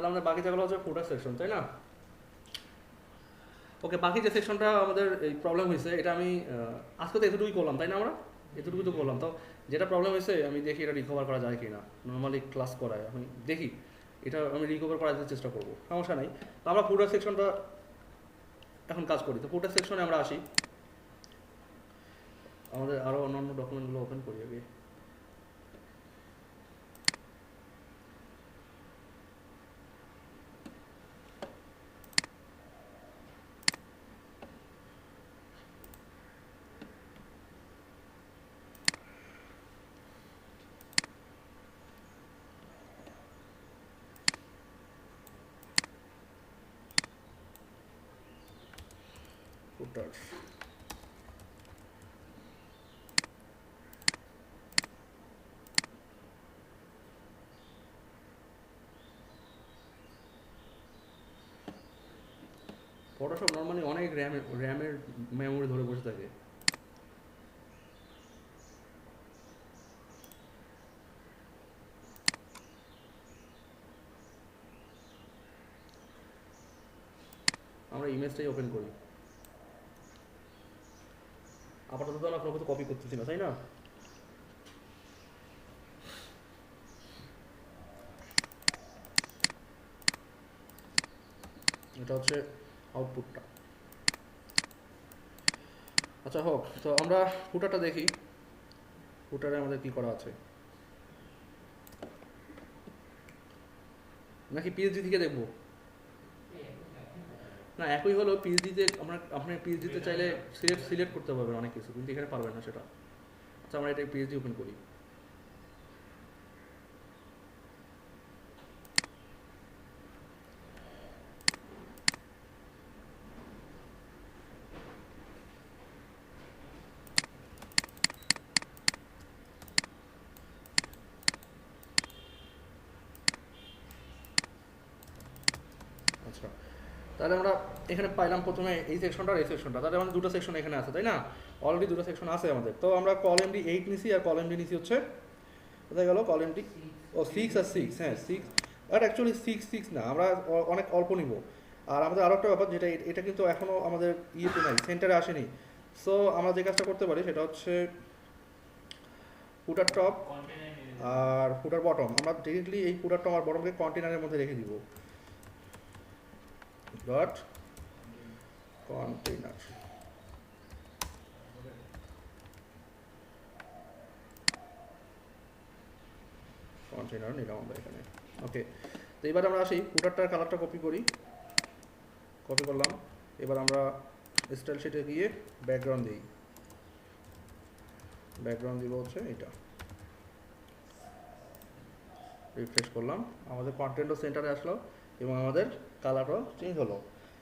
তাহলে আমাদের বাকি থাকলো হচ্ছে ফুটার সেকশন, তাই না? ওকে, বাকি যে সেকশনটা আমাদের এই প্রবলেম হয়েছে এটা আমি আজকে তো এতটুকুই করলাম, তাই না? আমরা এতটুকু তো করলাম। তো যেটা প্রবলেম হয়েছে আমি দেখি এটা রিকভার করা যায় কি না। নর্মালি ক্লাস করায় আমি দেখি এটা আমি রিকভার করার চেষ্টা করবো, সমস্যা নাই। তো আমরা ফুটার সেকশনটা এখন কাজ করি। তো ফুটার সেকশনে আমরা আসি, আমাদের আরও অন্যান্য ডকুমেন্টগুলো ওপেন করি আগে। ফুটার ফটোশপ নর্মালি অনেক র্যামের মেমোরি ধরে বসে থাকে। আমরা ইমেজটাই ওপেন করি। আপাতত তো আমরা কোনো কিছু কপি করতেছি না, তাই না? এটা হচ্ছে আউটপুটটা। আচ্ছা হোক, তো আমরা ফুটারটা দেখি, ফুটারে আমাদের কি করা আছে, নাকি পিএইচডি থেকে দেখবো? না, একই হলো পিএইচডিতে আপনি পিএইচডিতে চাইলে সিলেক্ট করতে পারবেন অনেক কিছু, কিন্তু এখানে পারবেন না সেটা। আচ্ছা আমরা এটা পিএইচডি ওপেন করি। আচ্ছা, তাহলে আমরা এখানে পাইলাম প্রথমে এই সেকশনটা আর এই সেকশনটা, তাহলে আমাদের দুটো সেকশন এখানে আছে, তাই না? অলরেডি দুটো সেকশন আছে আমাদের। তো আমরা কল এমডি 8 নিছি আর কল এমডি নিছি হচ্ছে, কোথায় গেল কল এমডি? ও 6 আর 6, হ্যাঁ 6। আর অ্যাকচুয়ালি 6 না, আমরা অনেক অল্প নিব। আর আমাদের আরও একটা ব্যাপার, যেটা এটা কিন্তু এখনও আমাদের ইয়েতে নাই, সেন্টারে আসেনি। সো আমরা যে কাজটা করতে পারি সেটা হচ্ছে ফুটার টপ আর ফুটার বটম, আমরা ডিরেক্টলি এই ফুটার টপ আর বটমকে কন্টেনারের মধ্যে রেখে দিব। ডট কন্টেনার, কন্টেনার নিলাম আমরা এখানে। ওকে, তো এবার আমরা আসি ফুটারটার কালারটা কপি করি, কপি করলাম। এবার আমরা স্টাইল শিটে গিয়ে ব্যাকগ্রাউন্ড দিই, ব্যাকগ্রাউন্ড দিব হচ্ছে এটা। রিফ্রেশ করলাম, আমাদের কন্টেন্টও সেন্টারে আসলো এবং আমাদের কালারও চেঞ্জ হলো।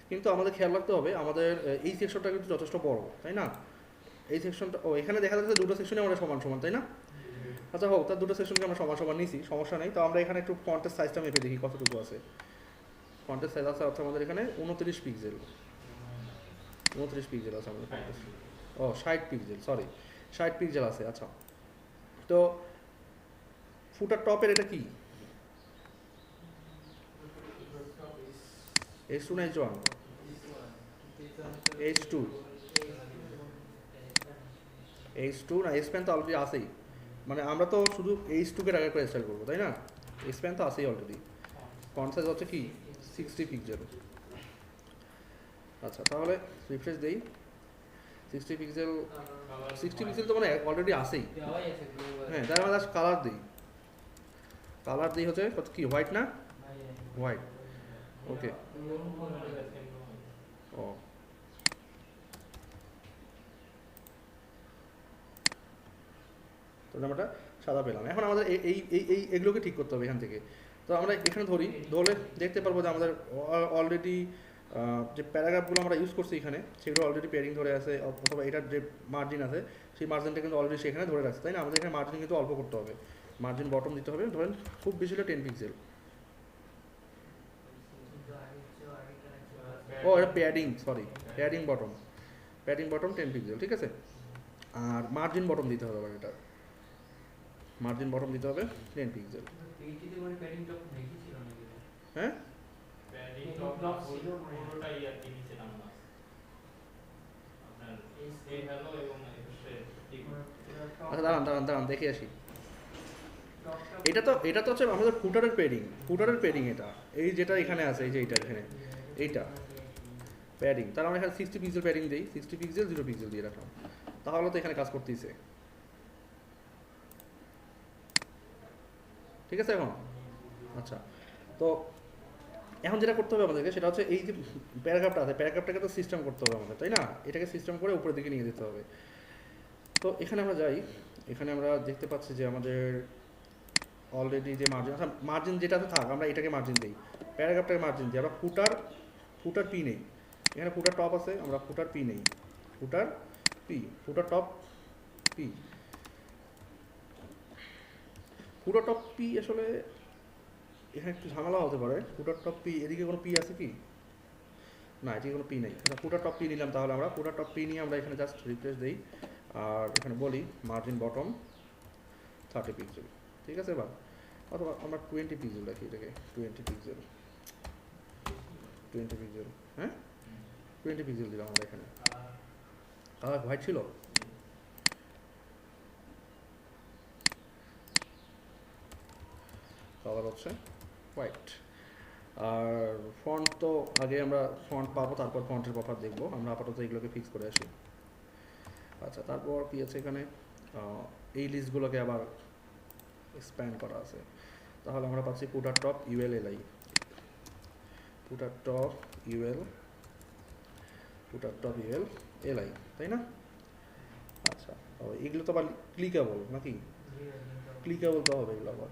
কিন্তু আমাদের খেয়াল রাখতে হবে, আমাদের এই সেকশনটা কিন্তু যথেষ্ট বড়, তাই না? এই সেকশনটা, ও এখানে দেখা যাচ্ছে দুটো সেকশনে আমরা সমান সমান, তাই না? আচ্ছা হোক, তার দুটো সেকশনকে আমরা সমান সমান নিছি, সমস্যা নেই। তো আমরা এখানে একটু ফন্টের সাইজটা মেপে দেখি কতটুকু আছে। ফন্টের সাইজ আছে অর্থাৎ আমাদের এখানে 29 পিক্সেল, 29 পিক্সেল আছে আমাদের ফন্টের। ও 60 পিক্সেল, সরি 60 পিক্সেল আছে। আচ্ছা, তো ফুটার টপের এটা কি? H2 না H1? H2, H2 না, স্প্যান তো অলরেডি আছেই। মানে আমরা তো শুধু H2কে টার্গেট করে স্টাইল করবো, তাই না? স্প্যান তো আছেই অলরেডি। ফন্ট সাইজ হচ্ছে কি 60 পিক্সেল। আচ্ছা, তাহলে রিফ্রেশ দেই। 60 পিক্সেল, 60 পিক্সেল তো মানে অলরেডি আছেই। হ্যাঁ, তাহলে আমরা কালার দিই, কালার দিই হচ্ছে কত কি, হোয়াইট না? হোয়াইট, ওকে। ও তাহলে আমরা সাদা পেলাম। এখন আমাদের এই এই এই এগুলোকে ঠিক করতে হবে এখান থেকে। তো আমরা এখানে ধরলে দেখতে পারবো যে আমাদের অলরেডি যে প্যারাগ্রাফগুলো আমরা ইউজ করছি এখানে, সেগুলো অলরেডি পেয়ারিং ধরে আছে, অথবা এটার যে মার্জিন আছে সেই মার্জিনটা কিন্তু অলরেডি সেখানে ধরে রাখছে, তাই না? আমাদের এখানে মার্জিন কিন্তু অল্প করতে হবে, মার্জিন বটম দিতে হবে, ধরেন খুব বেশি হলে 10 পিক্সেল। ও এটা padding, sorry, padding bottom, padding bottom 10 pixel, ঠিক আছে। আর মার্জিন বটম দিতে হবে আবার, এটা মার্জিন বটম দিতে হবে 10 পিক্সেল। হ্যাঁ প্যাডিং টপ না পুরোটাই আর কি নিচে নামানো আছে আপনার এই হ্যালো এবং এপাশে ঠিক আচ্ছা দাঁড়ান দাঁড়ান দাঁড়ান দেখে আসি। এটা তো হচ্ছে আমাদের ফুটারের প্যাডিং এটা, এই যেটা এখানে আছে, এই যে এইটা এখানে এইটা প্যাডিং, তাহলে আমরা এখানে 60 পিক্সেল প্যাডিং দিই, 60 পিক্সেল 0 পিক্সেল দিয়ে রাখলাম, তাহলে তো এখানে কাজ করতেইছে। ঠিক আছে এখন? আচ্ছা, তো এখন যেটা করতে হবে আমাদেরকে সেটা হচ্ছে এই যে প্যারাগ্রাফটা আছে, প্যারাগ্রাফটাকে তো সিস্টেম করতে হবে আমাদের, তাই না? এটাকে সিস্টেম করে উপরের দিকে নিয়ে যেতে হবে। তো এখানে আমরা যাই, এখানে আমরা দেখতে পাচ্ছি যে আমাদের অলরেডি যে মার্জিন, আচ্ছা মার্জিন যেটাতে থাক আমরা এটাকে মার্জিন দিই, প্যারাগ্রাফটাকে মার্জিন দিই, আমরা ফুটার পি নেই, এখানে ফুটার টপ আছে, আমরা ফুটার পি নেই, ফুটার টপ পি, ফুটার টপ পি আসলে এখানে একটু ঝামেলা হতে পারে। ফুটার টপ পি, এদিকে কোনো পি আছে কি? না, এদিকে কোনো পি নেই। আচ্ছা ফুটার টপ পি নিলাম, তাহলে আমরা ফুটার টপ পি নিয়ে আমরা এখানে জাস্ট রিপ্লেস দিই, আর এখানে বলি মার্জিন বটম 30 পিক্সেল, ঠিক আছে? এবার অথবা আমরা 20 পিক্সেল রাখি, এটাকে 20 পিক্সেল, হ্যাঁ 20 পিক্সেল দিলাম আমরা এখানে। কালার হোয়াইট ছিল, কালার হচ্ছে হোয়াইট। আর ফন্ট তো আগে আমরা ফন্ট পাবো, তারপর ফন্টের প্রপার দেখবো, আমরা আপাতত এগুলোকে ফিক্স করে আসি। আচ্ছা তারপর কি আছে এখানে, এই লিস্টগুলোকে আবার এক্সপ্যান্ড করা আছে, তাহলে আমরা পাচ্ছি ফুটার টপ ইউএল এলআই, ফুটার টপ ইউএল এলআই, তাই না? আচ্ছা এগুলো তো আবার ক্লিকেবল নাকি? ক্লিকেবল তো হবে এগুলো আবার,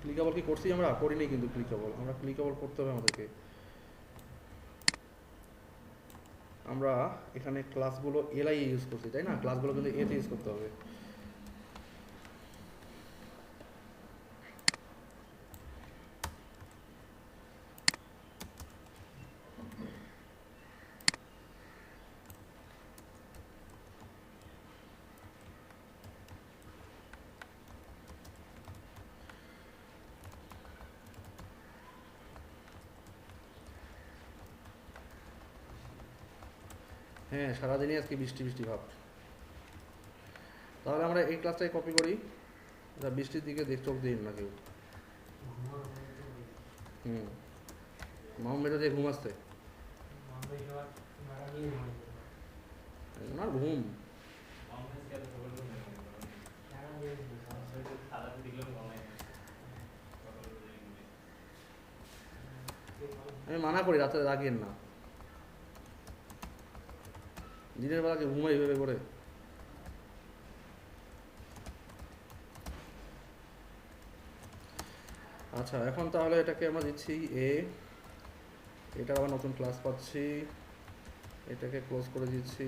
ক্লিকেবল কি করছি আমরা? করিনি কিন্তু ক্লিকেবল, আমরা ক্লিকেবল করতে হবে আমাদেরকে। আমরা এখানে ক্লাসগুলো এলআই ইউজ করছি, তাই না? ক্লাসগুলো কিন্তু এতে ইউজ করতে হবে। হ্যাঁ সারাদিনই আজকে বৃষ্টি বৃষ্টি ভাব। তাহলে আমরা এই ক্লাসটাই কপি করি, বৃষ্টির দিকে চোখ দিন না কেউ। মোহাম্মেদ যে ঘুম আসছে, ওনার ঘুম। আমি মানা করি রাতে রাগেন না, দিনের বেলাকে ঘুমাই ভেবে করে। আচ্ছা এখন তাহলে এটাকে আমরা দিচ্ছি এটা আবার নতুন ক্লাস পাচ্ছি, এটাকে ক্লোজ করে দিচ্ছি,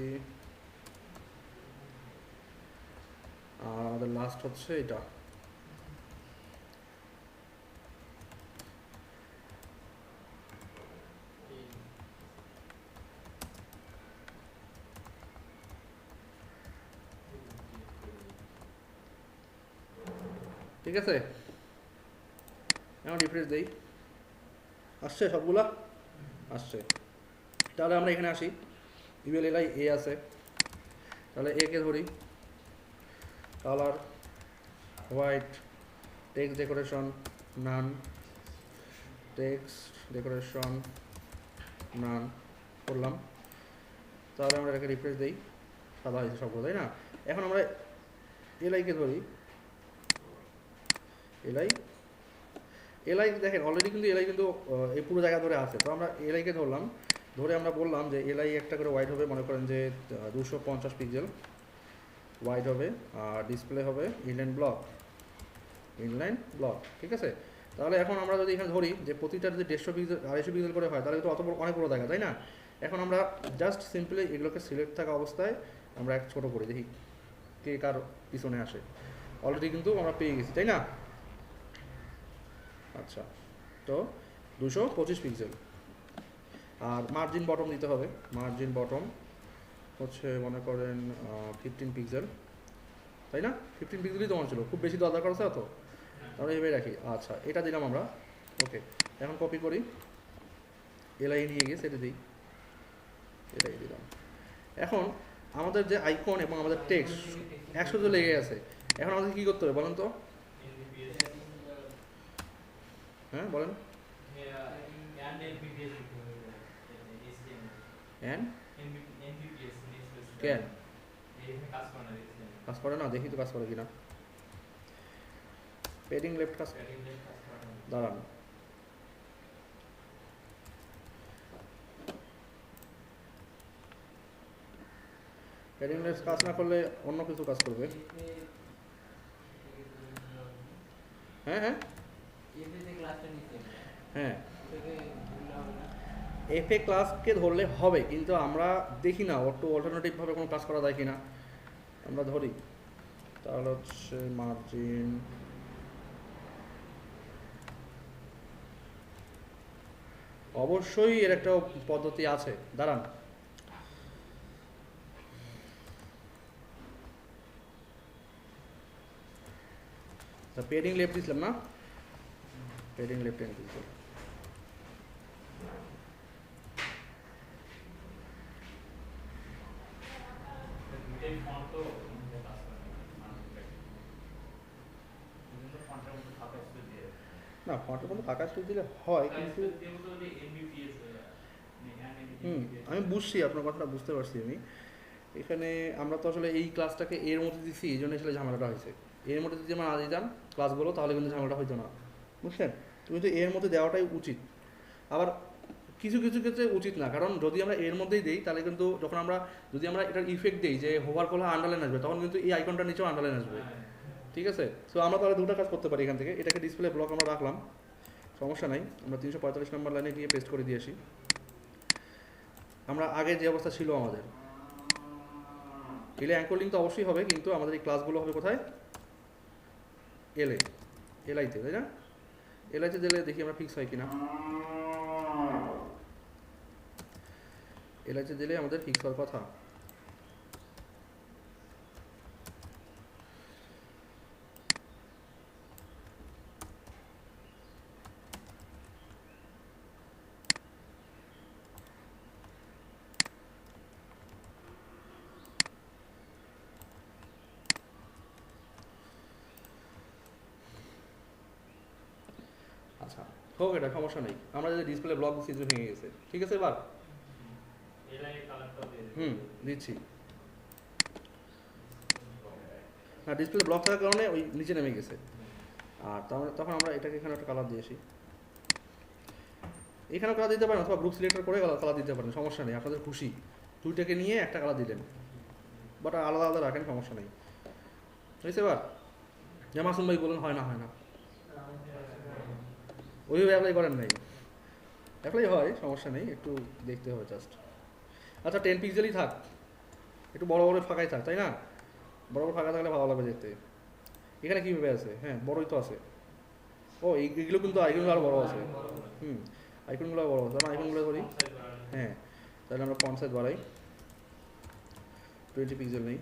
আর আমাদের লাস্ট হচ্ছে এটা। ঠিক আছে, এখন রিফ্রেশ দেই, আসছে সবগুলা আসছে। তাহলে আমরা এখানে আসি, ইউএল এলআই এ আছে, তাহলে এ কে ধরি, কালার হোয়াইট, টেক্সট ডেকোরেশন নান, করলাম। তাহলে আমরা এটাকে রিফ্রেশ দিই, সাদা হয়েছে সবগুলো, তাই না? এখন আমরা এলআইকে ধরি, এলআই দেখেন অলরেডি কিন্তু এলআই কিন্তু এই পুরো জায়গা ধরে আছে, তো আমরা এলআইকে ধরলাম, ধরে আমরা বললাম যে এলআই একটা করে ওয়াইড হবে, মনে করেন যে 250 পিক্সেল ওয়াইড হবে, আর ডিসপ্লে হবে ইনলাইন ব্লক, ঠিক আছে? তাহলে এখন আমরা যদি এখানে ধরি যে প্রতিটা যদি 150 পিক্সেল 250 পিক্সেল করে হয়, তাহলে তো অনেক বড় জায়গা, তাই না? এখন আমরা জাস্ট সিম্পলি এগুলোকে সিলেক্ট থাকা অবস্থায় আমরা এক ছোটো করে দেখি কে কার পিছনে আসে। অলরেডি কিন্তু আমরা পেয়ে গেছি, তাই না? আচ্ছা, তো 225 পিক্সেল, আর মার্জিন বটম দিতে হবে, মার্জিন বটম হচ্ছে মনে করেন 15 পিক্সেল, তাই না? 15 পিক্সেলই তো মনে ছিল, খুব বেশি দরকার আছে তো, আমরা এভাবে রাখি। আচ্ছা এটা দিলাম আমরা, ওকে। এখন কপি করি, এলআই নিয়ে গিয়ে সেটা দিই, এটাই দিলাম। এখন আমাদের যে আইকন এবং আমাদের টেক্সট একসাথে লেগে আছে, এখন আমাদের কী করতে হবে বলেন তো? NVPS হ্যাঁ বলেন। and NVPS HTML and NVPS can এখানে কাজ করে না দেখছেন কাজ করে না, দেখি তো কাজ করে কিনা। পেডিং লেফট কাজ, প্যাডিং লেফট কাজ করে না দাঁড়ান, পেডিং লেফট কাজ না করলে অন্য কিছু কাজ করবে। হ্যাঁ হ্যাঁ হ্যাঁ, এফএ ক্লাসকে ধরলে হবে, কিন্তু আমরা দেখি না একটু অল্টারনেটিভভাবে কোনো কাজ করা যায় কিনা। আমরা ধরি তাহলে হচ্ছে মার্জিন, অবশ্যই এর একটা পদ্ধতি আছে, দাঁড়ান। পেডিং লেফট দিছিলাম না, পেডিং লেফট এনে দিচ্ছি। দুইটাই ফন্ট তো কাজ করে না বিভিন্ন ফন্টের মধ্যে ফাঁকা স্পেস দিয়ে না ফন্টের মধ্যে ফাঁকা স্পেস দিলে হয়, কিন্তু NVPS আমি বুঝছি আপনার কথাটা, বুঝতে পারছি আমি। এখানে আমরা তো আসলে এই ক্লাসটাকে এর মধ্যে দিচ্ছি, এই জন্য আসলে ঝামেলাটা হয়েছে। এর মধ্যে যদি আমরা না দিতাম ক্লাসগুলো, তাহলে কিন্তু ঝামেলাটা হইতো না, বুঝছেন? তুমি তো এর মধ্যে দেওয়াটাই উচিত। আবার কিছু কিছু ক্ষেত্রে উচিত না, কারণ যদি আমরা এর মধ্যেই দিই তাহলে কিন্তু যখন আমরা যদি আমরা এটার ইফেক্ট দিই যে হোভার করলে আন্ডারলাইন আসবে, তখন কিন্তু এই আইকনটার নিচেও আন্ডারলাইন আসবে। ঠিক আছে, সো আমরা তাহলে দুটো কাজ করতে পারি এখান থেকে। এটাকে ডিসপ্লে ব্লক আমরা রাখলাম, সমস্যা নাই। আমরা 345 নম্বর লাইনে গিয়ে পেস্ট করে দিয়ে আসি। আমরা আগে যে অবস্থা ছিল আমাদের, এলে অ্যাঙ্কর লিঙ্ক তো অবশ্যই হবে, কিন্তু আমাদের এই ক্লাসগুলো হবে কোথায়? এলআইতে, তাই না? এলআইতে দিলে দেখি আমরা ফিক্স হয় কিনা। এলআইতে দিলে আমাদের ফিক্স হওয়ার কথা। আচ্ছা হোক, এটা সমস্যা নেই। আমরা যদি ডিসপ্লে ব্লক দিচ্ছি যে ভেঙে গেছে, ঠিক আছে। এবার দিচ্ছি না, ডিসপ্লে ব্লক থাকার কারণে ওই নিচে নেমে গেছে। আর তখন আমরা এটাকে এখানে একটা কালার দিয়ে আসি। এখানেও কালার দিতে পারেন, অথবা গ্রুপ সিলেক্টর করে কালার দিতে পারেন, সমস্যা নেই, আপনাদের খুশি। দুইটাকে নিয়ে একটা কালার দিলেন, বাট আলাদা আলাদা রাখেন, সমস্যা নেই। হয়েছে? এবার যে মাসুম ভাই বলেন হয় না, হয় না, ওইভাবে অ্যাপ্লাই করেন নাই। অ্যাপ্লাই হয়, সমস্যা নেই, একটু দেখতে হবে জাস্ট। আচ্ছা 10 পিক্সেলই থাক, একটু বড় বড় ফাঁকাই থাক, তাই না? বড় বড় ফাঁকা থাকলে ভালো লাগবে দেখতে। এখানে কীভাবে আছে? হ্যাঁ বড়ই তো আছে। ও এইগুলো কিন্তু আইকনগুলো আরও বড় আছে। আইকনগুলো বড় আছে, আমরা আইকনগুলো ধরি। হ্যাঁ, তাহলে আমরা ফন্ট সাইজ বাড়াই, 20 পিক্সেল নেই।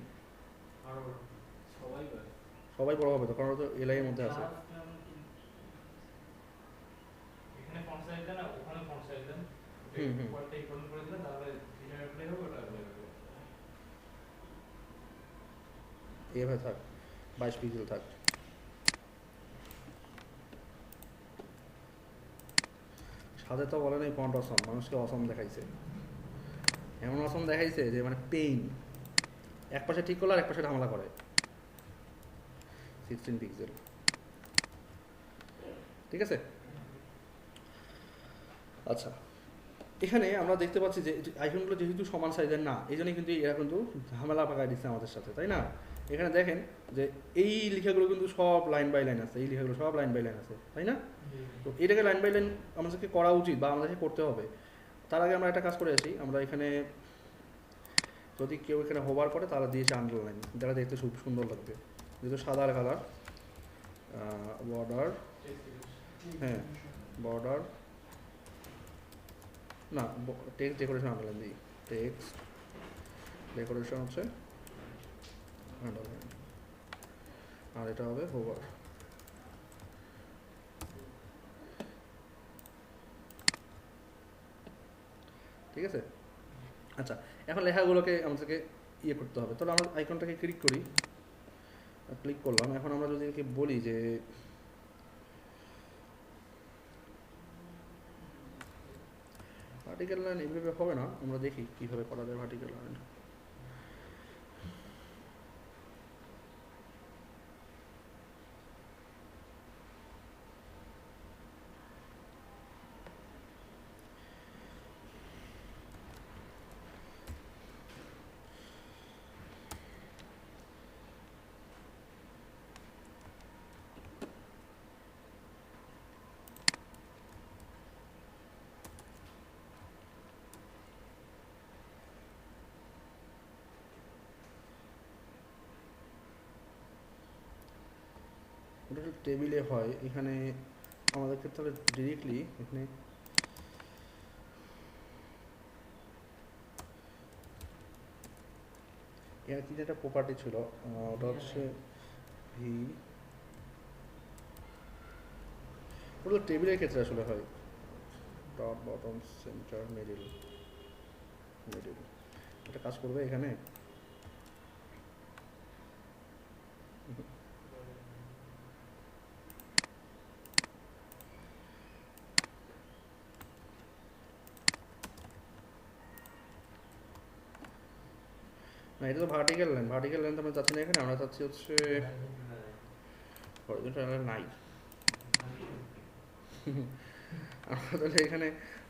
সবাই বড় হবে তো, কারণ তো এলআই এর মধ্যে আছে। এখানে ফন্ট সাইজ দেন, ওখানে ফন্ট সাইজ দেন, উপরটা ইকন করে দিলে তাহলে যেটা অ্যাপ্লাই হবে ওটা অ্যাপ্লাই হবে। এভাবে থাক, 22 পিক্সেল থাক। সাথে তো বলেন এই ফন্ট অসম, মানুষকে অসম দেখাইছে, এমন অসম দেখাইছে যে মানে পেইন। এক পাশে ঠিক করলে আর এক পাশে ঝামেলা করে। 16 পিক্সেল, ঠিক আছে। আচ্ছা, এখানে আমরা দেখতে পাচ্ছি যে আইকনগুলো যেহেতু সমান সাইজের না, এই জন্যই কিন্তু এরা কিন্তু ঝামেলা পাকায় দিচ্ছে আমাদের সাথে, তাই না? এখানে দেখেন যে এই লেখাগুলো কিন্তু সব লাইন বাই লাইন আছে, এই লেখাগুলো সব লাইন বাই লাইন আছে, তাই না? তো এটাকে লাইন বাই লাইন আমাদেরকে করা উচিত বা আমাদেরকে করতে হবে। তার আগে আমরা একটা কাজ করে আসি। আমরা এখানে যদি কেউ এখানে হোভার করে তাহলে দিয়েছে আন্ডারলাইন, যেটা দেখতে খুব সুন্দর লাগবে, যেহেতু সাদা কালার। বর্ডার, হ্যাঁ বর্ডার না, টেক্সট ডেকোরেশন আন্ডারলাইন দিই। টেক্সট ডেকোরেশন হচ্ছে আন্ডারলাইন, আর এটা হবে হোভার। ঠিক আছে। আচ্ছা, এখন লেখাগুলোকে আমাদেরকে ইয়ে করতে হবে। তাহলে আমরা আইকনটাকে ক্লিক করি, ক্লিক করলাম। এখন আমরা যদি একে বলি যে ভার্টিক্যাল লাইন, এইভাবে হবে না, আমরা দেখি কীভাবে করা যায় ভার্টিক্যাল লাইন। ওটা টেবিলে হয়, এখানে আমাদেরকে তাহলে ডিরেক্টলি এখানে এখানে কি একটা প্রপার্টি ছিল, ওটা হচ্ছে ভি, ওগুলো টেবিলের ক্ষেত্রে আসলে হয়। Top, bottom, centre, middle, middle এটা কাজ করবে এখানে। না, এটা তো ভার্টিক্যাল লাইন, ভার্টিক্যাল লাইন তো আমরা চাচ্ছি না এখানে, আমরা চাচ্ছি হচ্ছে হরিজন্টাল লাইন নাই। আমরা তাহলে এখানে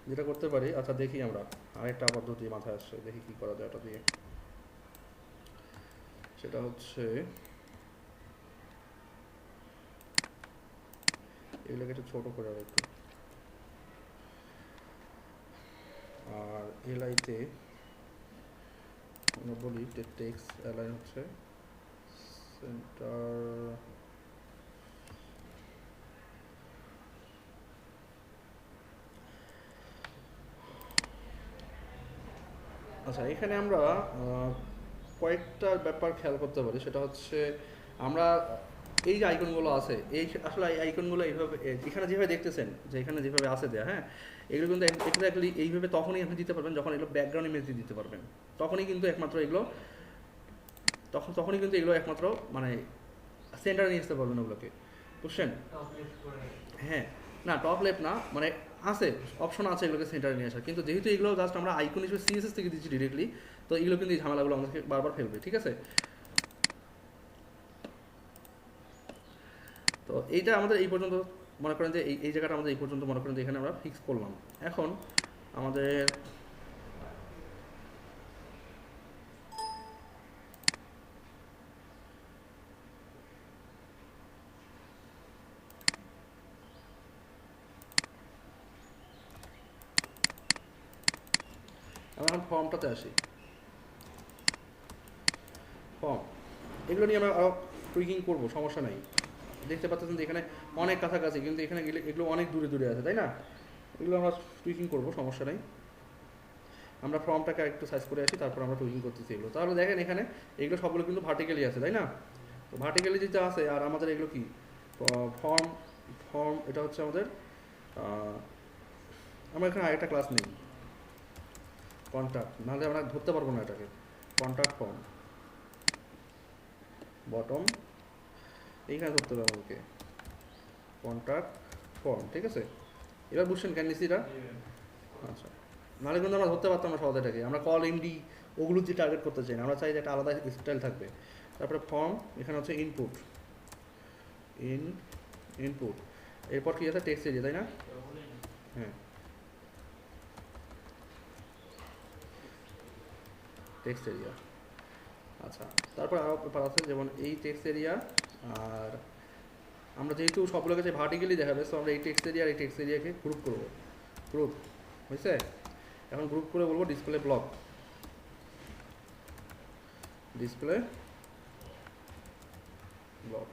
যেটা করতে পারি, আচ্ছা দেখি আমরা আরেকটা পদ্ধতি মাথায় আসছে, দেখি কি করা যায় ওটা দিয়ে। সেটা হচ্ছে এগুলোকে একটু ছোট করে আর একটু, আর এলআইতে আমরা বলি টেক্সট অ্যালাইন হচ্ছে সেন্টার, আচ্ছা এখানে আমরা কয়েকটা ব্যাপার খেয়াল করতে পারি। সেটা হচ্ছে আমরা এই যে আইকনগুলো আছে, এই আসলে এই আইকনগুলো এইভাবে এখানে যেভাবে দেখতেছেন যে এখানে যেভাবে আছে দেয়া, হ্যাঁ, এগুলো কিন্তু এক্স্যাক্টলি এইভাবে তখনই আপনি দিতে পারবেন যখন এগুলো ব্যাকগ্রাউন্ড ইমেজ দিয়ে দিতে পারবেন। তখনই কিন্তু একমাত্র এগুলো তখনই কিন্তু এগুলো একমাত্র মানে সেন্টারে নিয়ে আসতে পারবেন ওগুলোকে, বুঝছেন? হ্যাঁ, না টপ লেফট না, মানে আছে অপশন আছে এগুলোকে সেন্টারে নিয়ে আসার, কিন্তু যেহেতু এগুলো জাস্ট আমরা আইকন হিসেবে সিএসএস থেকে দিচ্ছি ডিরেক্টলি, তো এগুলো কিন্তু এই ঝামেলাগুলো আমাদেরকে বারবার ফেলবে, ঠিক আছে? তো এইটা আমাদের এই পর্যন্ত মনে করেন যে এই জায়গাটা আমাদের এই পর্যন্ত মনে করেন যে এখানে আমরা ফিক্স করলাম। এখন আমাদের আমরা এখন ফর্মটাতে আসি। ফর্ম এগুলো নিয়ে আমরা আরও টুইকিং করবো, সমস্যা নাই। দেখতে পাচ্ছেন যে এখানে অনেক কাছাকাছি, কিন্তু এখানে গেলে এগুলো অনেক দূরে দূরে আছে, তাই না? এগুলো আমরা টুইকিং করবো, সমস্যা নাই। আমরা ফর্মটাকে একটু সাইজ করে আসি, তারপর আমরা টুইকিং করতেছি এগুলো। তাহলে দেখেন এখানে এগুলো সবগুলো কিন্তু ভার্টিক্যালি আছে, তাই না? তো ভার্টিক্যালি যেটা আছে, আর আমাদের এগুলো কি ফর্ম, ফর্ম এটা হচ্ছে আমাদের আমরা এখানে আরেকটা ক্লাস নেই কন্ট্যাক্ট, নাহলে আমরা ধরতে পারবো না এটাকে। কন্ট্যাক্ট ফর্ম, বটম এইখানে ধরতে পারবো ওকে, কন্ট্যাক্ট ফর্ম, ঠিক আছে? এবার বুঝছেন ক্যান্ডিসিটা? আচ্ছা, নাহলে কিন্তু আমরা ধরতে পারতাম না সহজে এটাকে। আমরা কল এমডি ওগুলো যে টার্গেট করতে চাই না, আমরা চাই যে একটা আলাদা স্টাইল থাকবে। তারপরে ফর্ম, এখানে হচ্ছে ইনপুট, ইনপুট, এরপর কি আছে টেক্সট এরিয়া, তাই না? হ্যাঁ, টেক্সট এরিয়া। আচ্ছা, তারপর আরও ব্যাপার আছে, যেমন এই টেক্সট এরিয়া, আর আমরা যেহেতু সবগুলোকে যে ভার্টিক্যালি দেখাবে, সো আমরা এই টেক্সট এরিয়া আর এই টেক্সট এরিয়াকে গ্রুপ করবো, গ্রুপ বুঝছে? এখন গ্রুপ করে বলবো ডিসপ্লে ব্লক, ডিসপ্লে ব্লক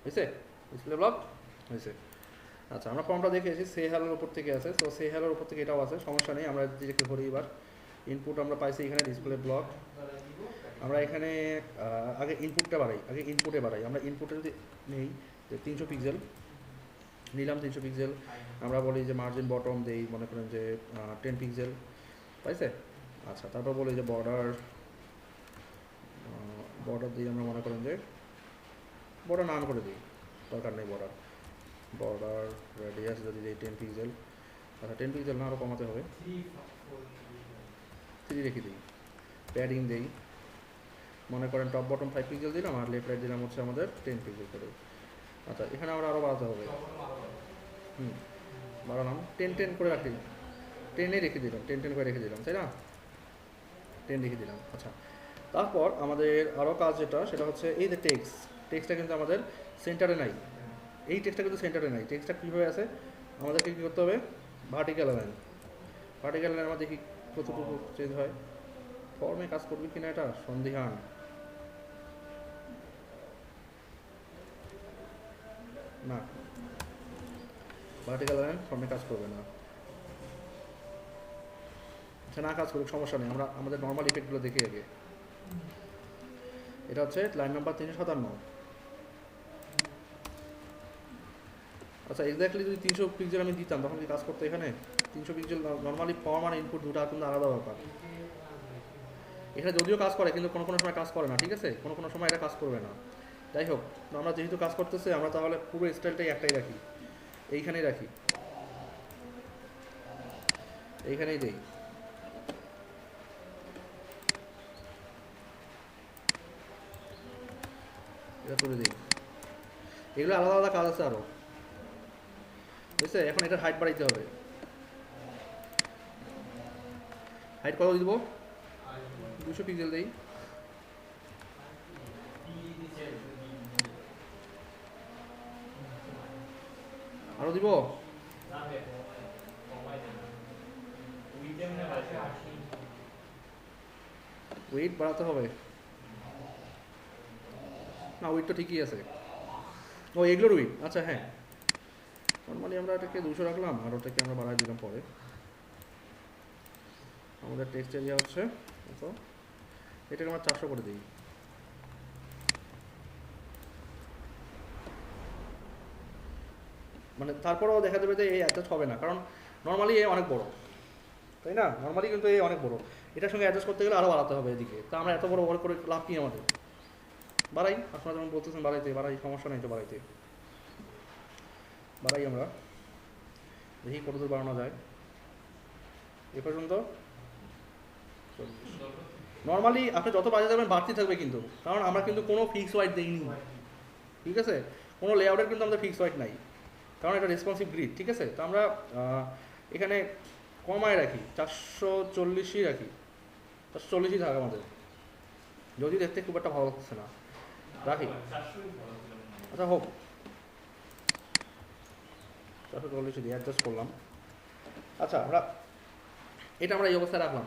হয়েছে, ডিসপ্লে ব্লক হয়েছে। আচ্ছা, আমরা ফর্মটা দেখেছি সে হ্যালোর উপর থেকে আছে, তো সে হ্যালোর উপর থেকে এটাও আছে, সমস্যা নেই। আমরা যেটাকে ধরি এবার ইনপুট আমরা পাইছি এখানে ডিসপ্লে ব্লক। আমরা এখানে আগে ইনপুটটা বাড়াই, আগে ইনপুটে বাড়াই। আমরা ইনপুটে যদি নেই যে 300 পিক্সেল, নিলাম 300 পিক্সেল। আমরা বলি যে মার্জিন বটম দেই মনে করেন যে 10 পিক্সেল, পাইছে? আচ্ছা, তারপর বলি যে বর্ডার দিই আমরা মনে করেন যে বর্ডার নান করে দিই, দরকার নেই বর্ডার রেডিয়াস যদি দিই 10 পিক্সেল। আচ্ছা 10 পিক্সেল না, আরও কমাতে হবে, 3 রেখে দিই। প্যাডিং দেই মনে করেন টপ বটম 5 পিক্সেল দিলাম, আর লেফট রাইট দিলাম হচ্ছে আমাদের 10 পিক্সেল করে। আচ্ছা এখানে আমরা আরও বাড়াতে হবে, বাড়ালাম 10 করে রাখি, 10 রেখে দিলাম, 10 করে রেখে দিলাম, তাই না? 10 রেখে দিলাম। আচ্ছা তারপর আমাদের আরও কাজ যেটা, সেটা হচ্ছে এই যে টেক্সটটা কিন্তু আমাদের সেন্টারে নাই, এই টেক্সটটা কিন্তু সেন্টারে নাই। টেক্সটটা কীভাবে আছে, আমাদেরকে কী করতে হবে, ভার্টিক্যাল লাইন আমরা দেখি কতটুকু চেঞ্জ হয়। ফর্মে কাজ করবে কিনা এটা সন্দিহান। না, ভার্টিক্যাল লাইন ফর্মে কাজ করবে না। আচ্ছা না কাজ করুক, সমস্যা নেই, আমরা আমাদের নর্মাল ইফেক্টগুলো দেখি আগে। এটা হচ্ছে লাইন নাম্বার 357। আচ্ছা এক্স্যাক্টলি যদি 300 পিক্সেল আমি দিতাম তখন কি কাজ করতো এখানে? 300 পিক্সেল নর্মালি ফর্ম আর ইনপুট দুটো কিন্তু আলাদা ব্যাপার। এখানে যদিও কাজ করে কিন্তু কোনো সময় কাজ করে না, ঠিক আছে? কোনো সময় এটা কাজ করবে না। যাই হোক, আমরা যেহেতু কাজ করতেছি আমরা তাহলে পুরো স্টাইলটাই একটাই রাখি, এইখানেই রাখি, এইখানেই দেই। এটা তুলে দিই, এগুলো আলাদা আলাদা কাজ আছে আরও, বুঝছে? এখন এটার হাইট বাড়াইতে হবে। হাইট কত দিব? 200 পিক্সেল দেই। আরও দিব? ওয়েট বাড়াতে হবে না? ওয়েট তো ঠিকই আছে। ও এগুলোর ওয়েট, আচ্ছা হ্যাঁ, নর্মালি আমরা এটাকে 200 রাখলাম, আর ওটাকে আমরা বাড়াই দিলাম পরে। আমাদের টেক্সট এরিয়া হচ্ছে তো এটাকে আমরা 400 করে দিই। মানে তারপরেও দেখা যাবে যে এই অ্যাডজাস্ট হবে না, কারণ নর্মালি এ অনেক বড়, তাই না? নর্মালি কিন্তু এই অনেক বড়, এটার সঙ্গে অ্যাডজাস্ট করতে গেলে আরও বাড়াতে হবে এদিকে। তা আমরা এত বড় করে লাভ কি আমাদের? বাড়াই, আপনারা যেমন বলতেছেন বাড়াই, সমস্যা নেই তো বাড়াই আমরা দেখি কতদূর বাড়ানো যায়। এ পর্যন্ত নর্মালি আপনি যত বাজে যাবেন বাড়তি থাকবে কিন্তু, কারণ আমরা কিন্তু কোনো ফিক্স ওয়াইট দিইনি, ঠিক আছে? কোনো লেআউটের কিন্তু আমাদের ফিক্স ওয়াইট নাই, কারণ এটা রেসপন্সিভ গ্রিড, ঠিক আছে? তো আমরা এখানে কমায় রাখি, 440ই রাখি, 440ই থাক আমাদের, যদি দেখতে খুব একটা ভালো লাগছে না রাখি। আচ্ছা হোক, 440 দিয়ে অ্যাডজাস্ট করলাম। আচ্ছা আমরা এই অবস্থায় রাখলাম।